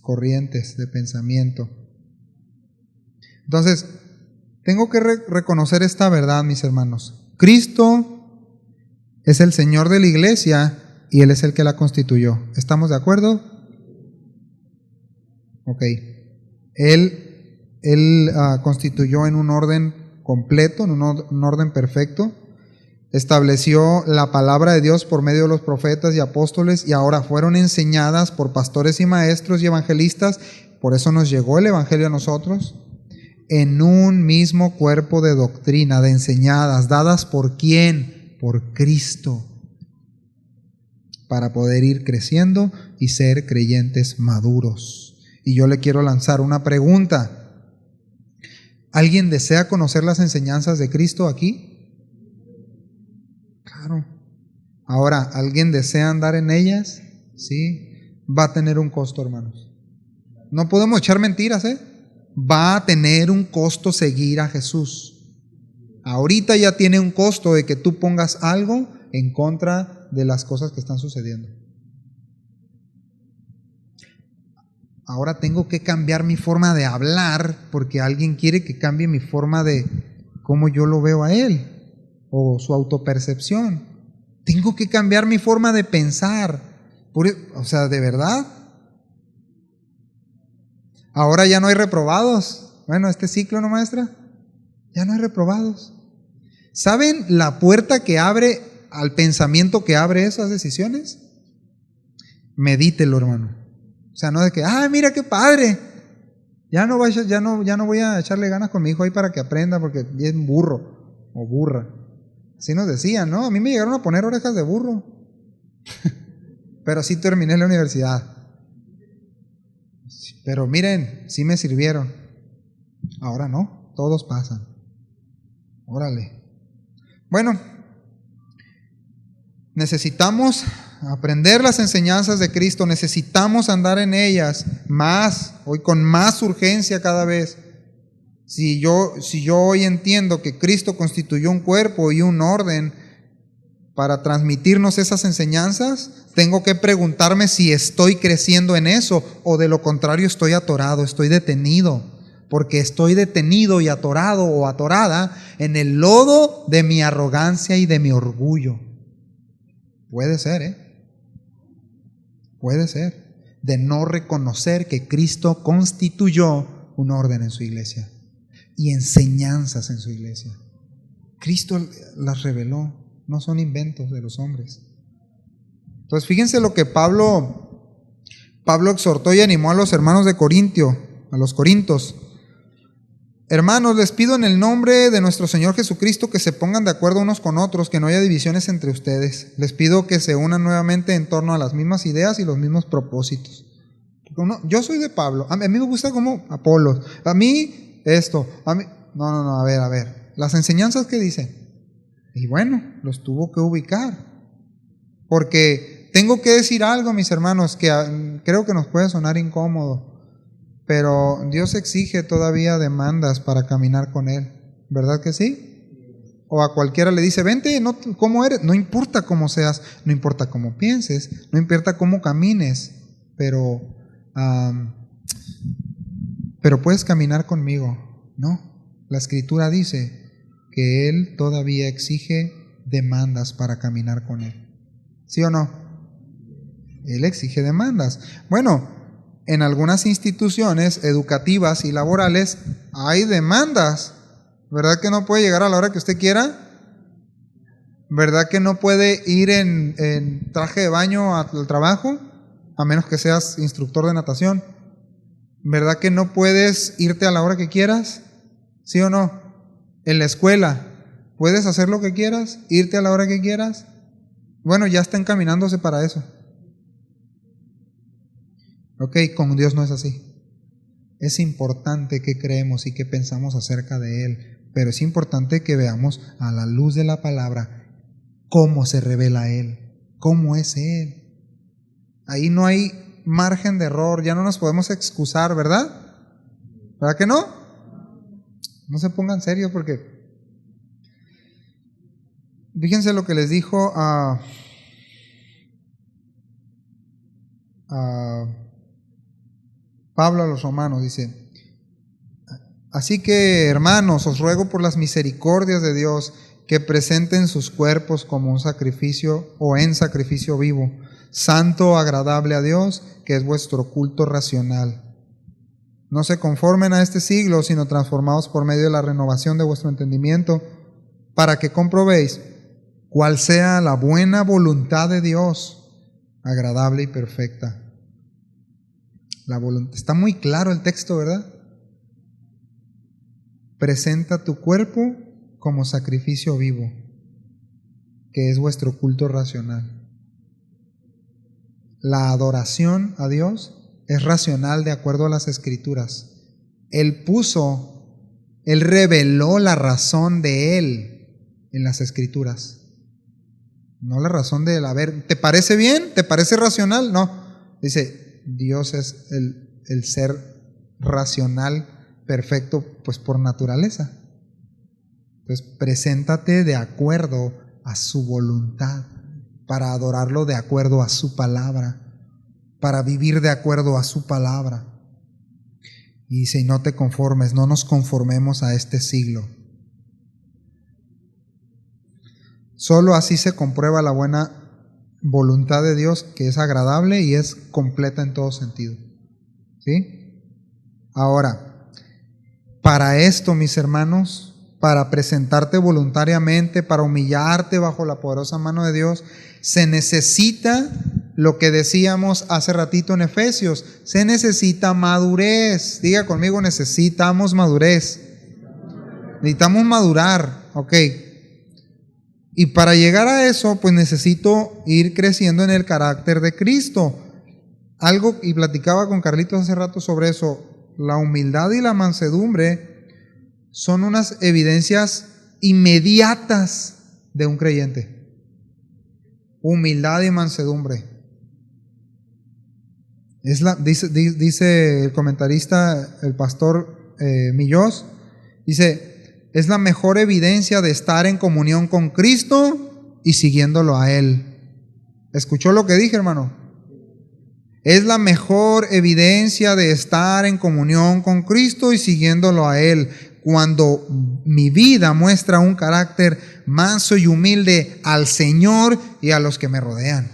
corrientes de pensamiento. Entonces, tengo que reconocer esta verdad, mis hermanos. Cristo es el Señor de la iglesia y Él es el que la constituyó. ¿Estamos de acuerdo? Ok. Él constituyó en un orden completo, en un orden perfecto. Estableció la palabra de Dios por medio de los profetas y apóstoles, y ahora fueron enseñadas por pastores y maestros y evangelistas. Por eso nos llegó el evangelio a nosotros, en un mismo cuerpo de doctrina, de enseñadas, dadas por ¿quién? Por Cristo, para poder ir creciendo y ser creyentes maduros. Y yo le quiero lanzar una pregunta. ¿Alguien desea conocer las enseñanzas de Cristo aquí? Claro. Ahora, ¿alguien desea andar en ellas? Sí. Va a tener un costo, hermanos. No podemos echar mentiras, ¿eh? Va a tener un costo seguir a Jesús. Ahorita ya tiene un costo de que tú pongas algo en contra de las cosas que están sucediendo. Ahora tengo que cambiar mi forma de hablar porque alguien quiere que cambie mi forma de cómo yo lo veo a él, o su autopercepción. Tengo que cambiar mi forma de pensar. O sea, ¿de verdad? Ahora ya no hay reprobados. Bueno, este ciclo, ¿no, maestra? Ya no hay reprobados. ¿Saben la puerta que abre al pensamiento que abre esas decisiones? Medítelo, hermano. O sea, no de que, mira qué padre. Ya no voy a echarle ganas con mi hijo ahí para que aprenda porque es un burro o burra. Así nos decían, ¿no? A mí me llegaron a poner orejas de burro. Pero sí terminé la universidad. Pero miren, sí me sirvieron. Ahora no, todos pasan. Órale. Bueno, necesitamos aprender las enseñanzas de Cristo, necesitamos andar en ellas más, hoy con más urgencia cada vez. Si yo hoy entiendo que Cristo constituyó un cuerpo y un orden para transmitirnos esas enseñanzas, tengo que preguntarme si estoy creciendo en eso, o de lo contrario estoy atorado, estoy detenido, porque estoy detenido y atorado o atorada en el lodo de mi arrogancia y de mi orgullo. Puede ser, puede ser, de no reconocer que Cristo constituyó un orden en su iglesia y enseñanzas en su iglesia. Cristo las reveló, no son inventos de los hombres. Entonces fíjense lo que Pablo exhortó y animó a los hermanos de Corintio, a los corintos. Hermanos, les pido en el nombre de nuestro Señor Jesucristo que se pongan de acuerdo unos con otros, que no haya divisiones entre ustedes. Les pido que se unan nuevamente en torno a las mismas ideas y los mismos propósitos. Yo soy de Pablo, a mí me gusta como Apolos, a mí esto, a mí... No, a ver, las enseñanzas que dicen. Y bueno, los tuvo que ubicar, porque tengo que decir algo, mis hermanos, que creo que nos puede sonar incómodo. Pero Dios exige todavía demandas para caminar con Él, ¿verdad que sí? O a cualquiera le dice, vente, no, ¿cómo eres? No importa cómo seas, no importa cómo pienses, no importa cómo camines, pero pero puedes caminar conmigo. No, la Escritura dice que Él todavía exige demandas para caminar con Él. ¿Sí o no? Él exige demandas. Bueno, en algunas instituciones educativas y laborales hay demandas. ¿Verdad que no puede llegar a la hora que usted quiera? ¿Verdad que no puede ir en traje de baño al trabajo? A menos que seas instructor de natación. ¿Verdad que no puedes irte a la hora que quieras? ¿Sí o no? En la escuela, ¿puedes hacer lo que quieras? ¿Irte a la hora que quieras? Bueno, ya está encaminándose para eso. Ok, con Dios no es así. Es importante que creemos y que pensamos acerca de Él, pero es importante que veamos a la luz de la palabra cómo se revela Él, cómo es Él. Ahí no hay margen de error, ya no nos podemos excusar, ¿verdad? ¿Verdad que no? No se pongan serios porque fíjense lo que les dijo a Pablo a los romanos, dice: así que, hermanos, os ruego por las misericordias de Dios que presenten sus cuerpos como un sacrificio o en sacrificio vivo, santo, agradable a Dios, que es vuestro culto racional. No se conformen a este siglo, sino transformados por medio de la renovación de vuestro entendimiento, para que comprobéis cuál sea la buena voluntad de Dios, agradable y perfecta. La voluntad. Está muy claro el texto, ¿verdad? Presenta tu cuerpo como sacrificio vivo, que es vuestro culto racional. La adoración a Dios es racional de acuerdo a las Escrituras. Él reveló la razón de Él en las Escrituras. No la razón de él. A ver, ¿te parece bien? ¿Te parece racional? No. Dice, Dios es el ser racional perfecto, pues por naturaleza. Entonces, preséntate de acuerdo a su voluntad, para adorarlo de acuerdo a su palabra, para vivir de acuerdo a su palabra. Y dice, y no te conformes, no nos conformemos a este siglo. Solo así se comprueba la buena voluntad de Dios, que es agradable y es completa en todo sentido. ¿Sí? Ahora, para esto, mis hermanos, para presentarte voluntariamente, para humillarte bajo la poderosa mano de Dios, se necesita lo que decíamos hace ratito en Efesios, se necesita madurez. Diga conmigo, necesitamos madurez. Necesitamos madurar, ok. Y para llegar a eso, pues necesito ir creciendo en el carácter de Cristo. Algo, y platicaba con Carlitos hace rato sobre eso, la humildad y la mansedumbre son unas evidencias inmediatas de un creyente. Humildad y mansedumbre. Dice el comentarista, el pastor Millós, dice, es la mejor evidencia de estar en comunión con Cristo y siguiéndolo a Él. ¿Escuchó lo que dije, hermano? Es la mejor evidencia de estar en comunión con Cristo y siguiéndolo a Él. Cuando mi vida muestra un carácter manso y humilde al Señor y a los que me rodean.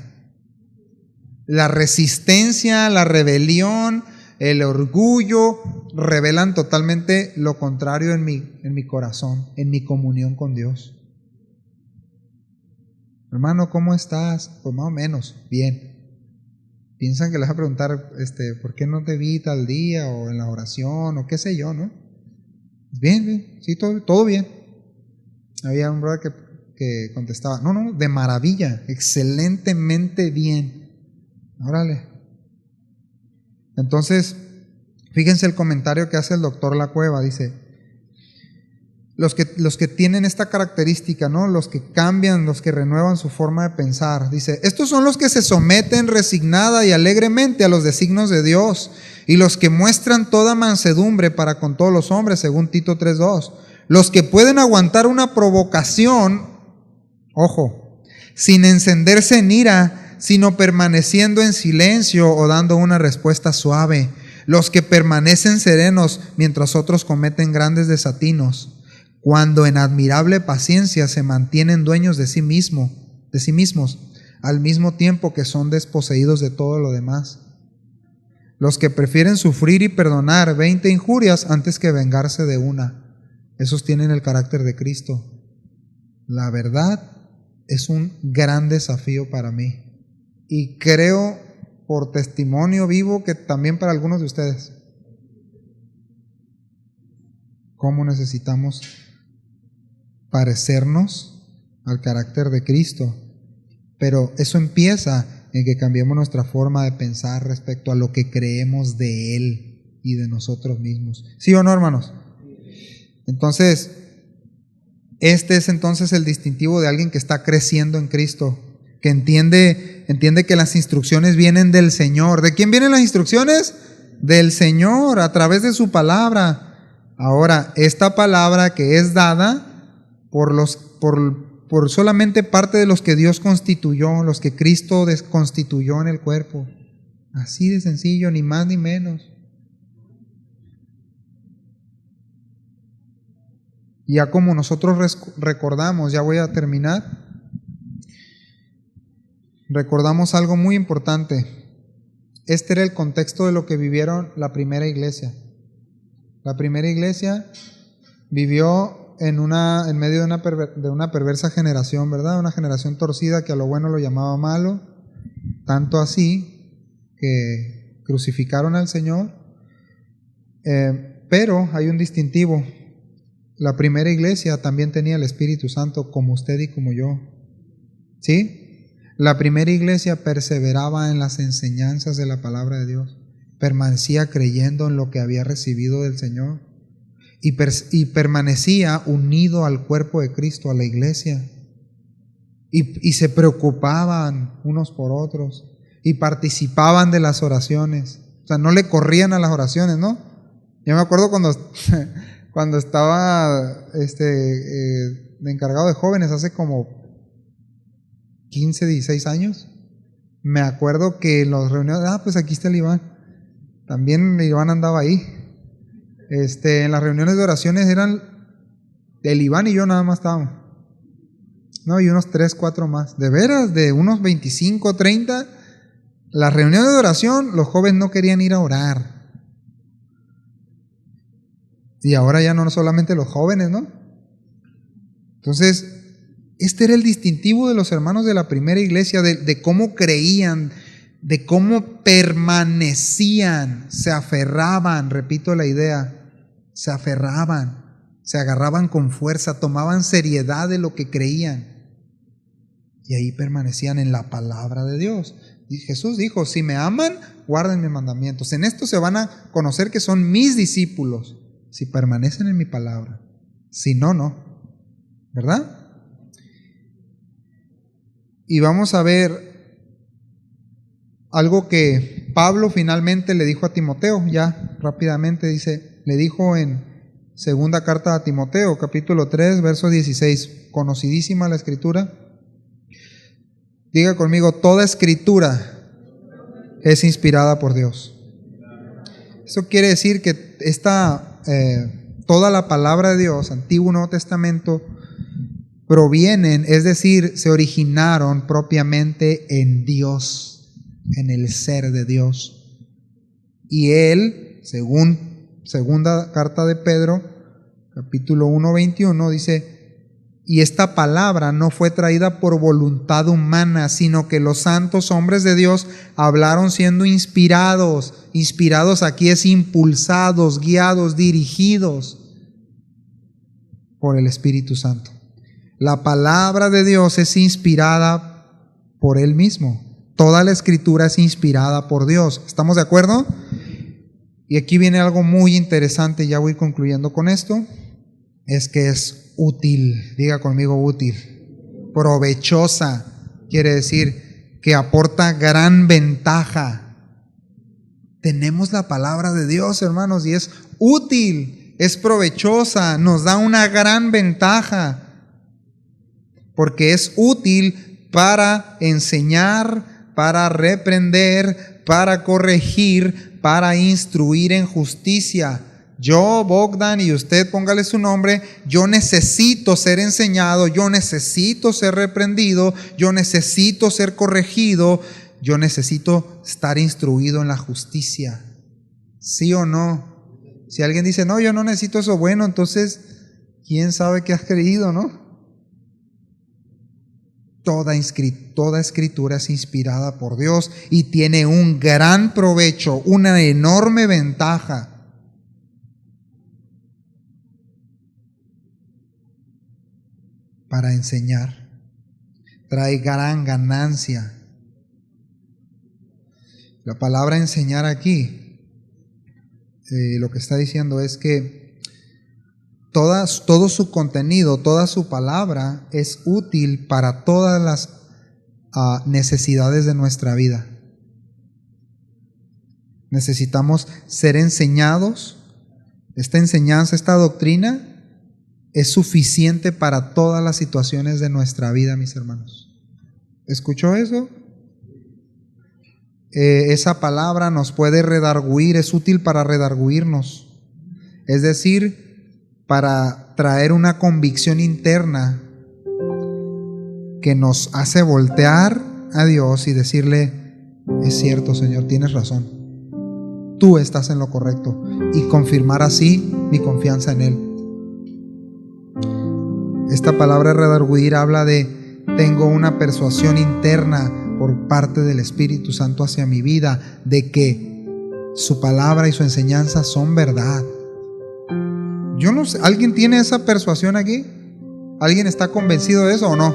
La resistencia, la rebelión, el orgullo revelan totalmente lo contrario en mi corazón, en mi comunión con Dios. Hermano, ¿cómo estás? Pues más o menos, bien. Piensan que les va a preguntar, ¿por qué no te vi tal día? O en la oración, o qué sé yo, ¿no? Bien, bien, sí, todo bien. Había un brother que contestaba, no, de maravilla, excelentemente bien. Órale. Entonces, fíjense el comentario que hace el doctor Lacueva, dice, los que tienen esta característica, ¿no? Los que cambian, los que renuevan su forma de pensar, dice, estos son los que se someten resignada y alegremente a los designios de Dios y los que muestran toda mansedumbre para con todos los hombres, según Tito 3:2, los que pueden aguantar una provocación, ojo, sin encenderse en ira, sino permaneciendo en silencio o dando una respuesta suave. los que permanecen serenos mientras otros cometen grandes desatinos, cuando en admirable paciencia se mantienen dueños de sí mismos, al mismo tiempo que son desposeídos de todo lo demás. Los que prefieren sufrir y perdonar 20 injurias antes que vengarse de una. Esos tienen el carácter de Cristo. La verdad es un gran desafío para mí. Y creo por testimonio vivo que también para algunos de ustedes. ¿Cómo necesitamos parecernos al carácter de Cristo? Pero eso empieza en que cambiemos nuestra forma de pensar respecto a lo que creemos de Él y de nosotros mismos. ¿Sí o no, hermanos? Entonces, este es entonces el distintivo de alguien que está creciendo en Cristo, que entiende que las instrucciones vienen del Señor. ¿De quién vienen las instrucciones? Del Señor, a través de su palabra. Ahora, esta palabra que es dada por solamente parte de los que Dios constituyó, los que Cristo constituyó en el cuerpo. Así de sencillo, ni más ni menos. Ya como nosotros recordamos, ya voy a terminar, recordamos algo muy importante. Este era el contexto de lo que vivieron la primera iglesia. La primera iglesia vivió en medio de una perversa generación, ¿verdad? Una generación torcida que a lo bueno lo llamaba malo, tanto así que crucificaron al Señor. Pero hay un distintivo. La primera iglesia también tenía el Espíritu Santo como usted y como yo. ¿Sí? La primera iglesia perseveraba en las enseñanzas de la palabra de Dios. Permanecía creyendo en lo que había recibido del Señor. Y permanecía unido al cuerpo de Cristo, a la iglesia. Y se preocupaban unos por otros. Y participaban de las oraciones. O sea, no le corrían a las oraciones, ¿no? Yo me acuerdo cuando estaba de encargado de jóvenes hace como 15, 16 años. Me acuerdo que en las reuniones, pues aquí está el Iván. También Iván andaba ahí. En las reuniones de oraciones eran el Iván y yo nada más estábamos. No, y unos 3, 4 más. De veras, de unos 25, 30. Las reuniones de oración, los jóvenes no querían ir a orar. Y ahora ya no solamente los jóvenes, ¿no? Entonces, este era el distintivo de los hermanos de la primera iglesia, de cómo creían, de cómo permanecían, se aferraban, repito la idea, se aferraban, se agarraban con fuerza, tomaban seriedad de lo que creían. Y ahí permanecían en la palabra de Dios. Y Jesús dijo, si me aman, guarden mis mandamientos. En esto se van a conocer que son mis discípulos, si permanecen en mi palabra. Si no, no. ¿Verdad? Y vamos a ver algo que Pablo finalmente le dijo a Timoteo, ya rápidamente dice, le dijo en segunda carta a Timoteo, capítulo 3, verso 16, conocidísima la escritura. Diga conmigo, toda escritura es inspirada por Dios. Eso quiere decir que toda la palabra de Dios, Antiguo y Nuevo Testamento, provienen, es decir, se originaron propiamente en Dios, en el ser de Dios. Y Él, según segunda carta de Pedro, capítulo 1, 21, dice, y esta palabra no fue traída por voluntad humana, sino que los santos hombres de Dios hablaron siendo inspirados. Inspirados aquí es impulsados, guiados, dirigidos por el Espíritu Santo. La palabra de Dios es inspirada por Él mismo. Toda la escritura es inspirada por Dios. ¿Estamos de acuerdo? Y aquí viene algo muy interesante, ya voy concluyendo con esto. Es que es útil, diga conmigo útil. Provechosa, quiere decir que aporta gran ventaja. Tenemos la palabra de Dios, hermanos, y es útil, es provechosa, nos da una gran ventaja. Porque es útil para enseñar, para reprender, para corregir, para instruir en justicia. Yo, Bogdan, y usted póngale su nombre, yo necesito ser enseñado, yo necesito ser reprendido, yo necesito ser corregido, yo necesito estar instruido en la justicia. ¿Sí o no? Si alguien dice, no, yo no necesito eso, bueno, entonces, ¿quién sabe qué has creído, no? Toda escritura es inspirada por Dios y tiene un gran provecho, una enorme ventaja. Para enseñar, trae gran ganancia. La palabra enseñar aquí, lo que está diciendo es que todo su contenido, toda su palabra es útil para todas las necesidades de nuestra vida. Necesitamos ser enseñados. Esta enseñanza, esta doctrina es suficiente para todas las situaciones de nuestra vida, mis hermanos. ¿Escuchó eso? Esa palabra nos puede redarguir, es útil para redarguirnos. Es decir, para traer una convicción interna que nos hace voltear a Dios y decirle, es cierto, Señor, tienes razón. Tú estás en lo correcto. Y confirmar así mi confianza en Él. Esta palabra redarguir habla de tengo una persuasión interna por parte del Espíritu Santo hacia mi vida de que su palabra y su enseñanza son verdad. Yo no sé, ¿alguien tiene esa persuasión aquí? ¿Alguien está convencido de eso o no?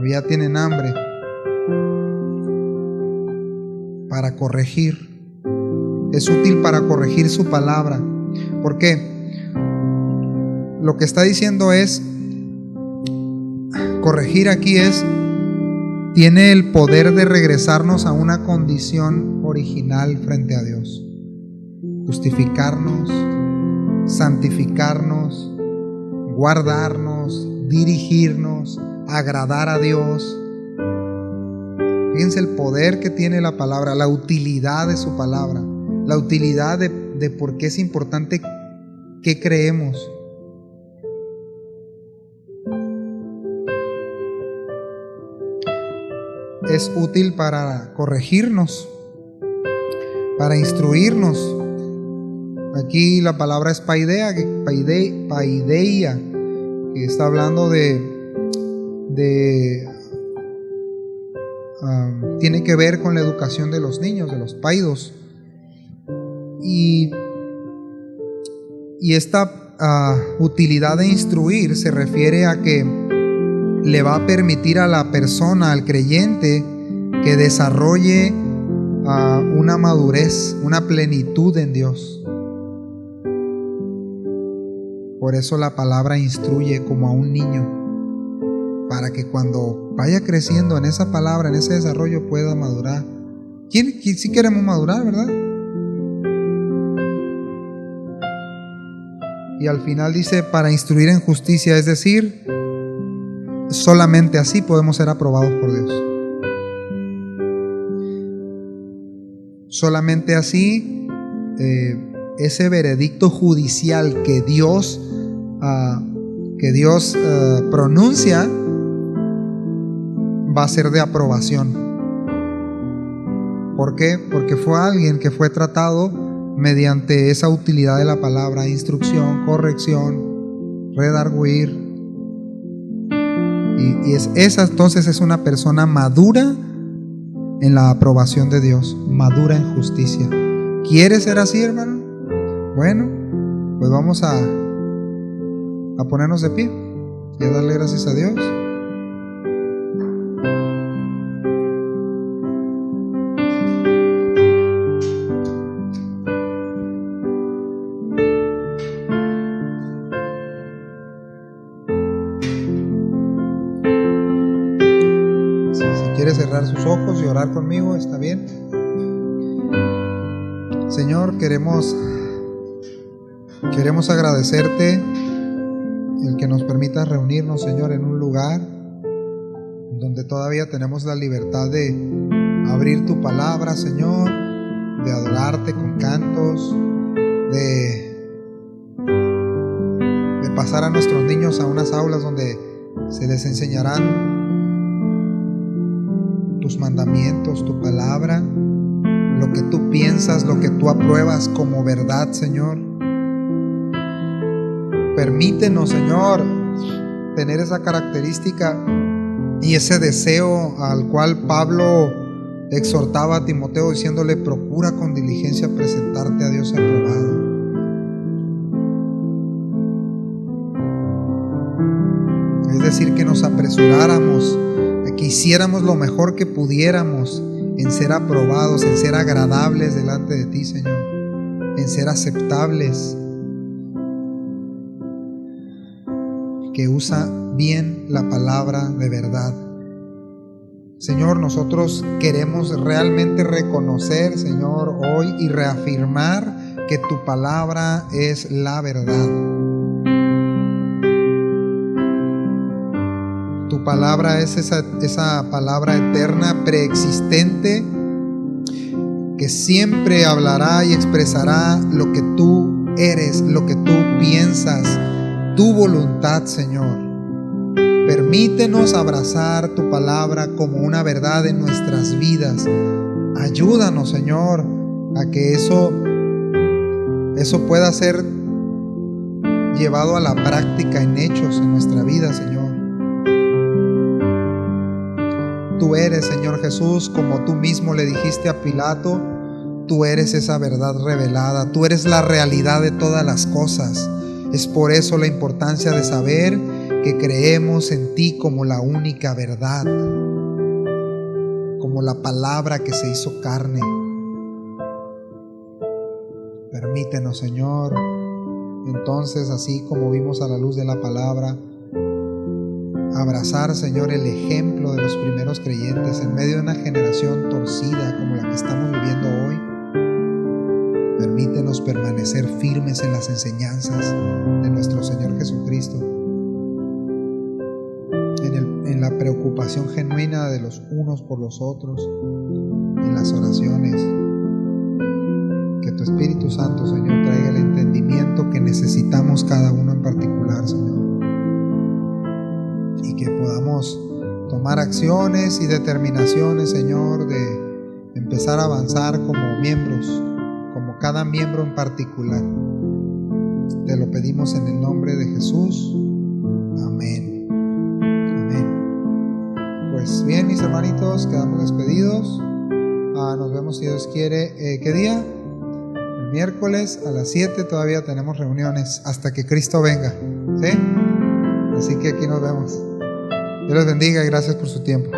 O ya tienen hambre. Para corregir. Es útil para corregir su palabra. ¿Por qué? Lo que está diciendo es, corregir aquí es, tiene el poder de regresarnos a una condición original frente a Dios. Justificarnos, santificarnos, guardarnos, dirigirnos, agradar a Dios. Fíjense el poder que tiene la palabra, la utilidad de su palabra, la utilidad de por qué es importante que creemos. Es útil para corregirnos, para instruirnos. Aquí la palabra es paideia, que está hablando tiene que ver con la educación de los niños, de los paidos. Y esta utilidad de instruir se refiere a que le va a permitir a la persona, al creyente, que desarrolle una madurez, una plenitud en Dios. Por eso la palabra instruye como a un niño, para que cuando vaya creciendo en esa palabra, en ese desarrollo, pueda madurar. Sí queremos madurar, ¿verdad? Y al final dice, para instruir en justicia, es decir, solamente así podemos ser aprobados por Dios. Solamente así ese veredicto judicial que Dios pronuncia va a ser de aprobación. ¿Por qué? Porque fue alguien que fue tratado mediante esa utilidad de la palabra, instrucción, corrección, redarguir. Y esa entonces es una persona madura en la aprobación de Dios, madura en justicia. ¿Quieres ser así, hermano? Bueno, pues vamos a ponernos de pie y a darle gracias a Dios. quiere cerrar sus ojos y orar conmigo, está bien. Señor, queremos agradecerte el que nos permita reunirnos, Señor, en un lugar donde todavía tenemos la libertad de abrir tu palabra, Señor, de adorarte con cantos, de pasar a nuestros niños a unas aulas donde se les enseñarán tus mandamientos, tu palabra, lo que tú piensas, lo que tú apruebas como verdad, Señor. Permítenos, Señor, tener esa característica y ese deseo al cual Pablo exhortaba a Timoteo diciéndole: procura con diligencia presentarte a Dios aprobado. Es decir, que nos apresuráramos, que hiciéramos lo mejor que pudiéramos en ser aprobados, en ser agradables delante de ti, Señor, en ser aceptables, que usa bien la palabra de verdad. Señor, nosotros queremos realmente reconocer, Señor, hoy y reafirmar que tu palabra es la verdad. Tu palabra es esa palabra eterna, preexistente, que siempre hablará y expresará lo que tú eres, lo que tú piensas, tu voluntad, Señor. Permítenos abrazar tu palabra como una verdad en nuestras vidas. Ayúdanos, Señor, a que eso pueda ser llevado a la práctica en hechos en nuestra vida, Señor. Tú eres, Señor Jesús, como tú mismo le dijiste a Pilato, tú eres esa verdad revelada, tú eres la realidad de todas las cosas. Es por eso la importancia de saber que creemos en ti como la única verdad, como la palabra que se hizo carne. Permítenos, Señor, entonces, así como vimos a la luz de la palabra, abrazar, Señor, el ejemplo de los primeros creyentes en medio de una generación torcida como la que estamos viviendo hoy. Permítenos permanecer firmes en las enseñanzas de nuestro Señor Jesucristo, en la preocupación genuina de los unos por los otros, en las oraciones. Que tu Espíritu Santo, Señor, traiga el entendimiento que necesitamos cada uno en particular, Señor, y que podamos tomar acciones y determinaciones, Señor, de empezar a avanzar como miembros, como cada miembro en particular. Te lo pedimos en el nombre de Jesús. Amén. Amén. Pues bien, mis hermanitos, quedamos despedidos. Nos vemos, si Dios quiere. ¿Qué día? El miércoles a las 7 todavía tenemos reuniones hasta que Cristo venga, ¿sí? Así que aquí nos vemos. Dios les bendiga y gracias por su tiempo.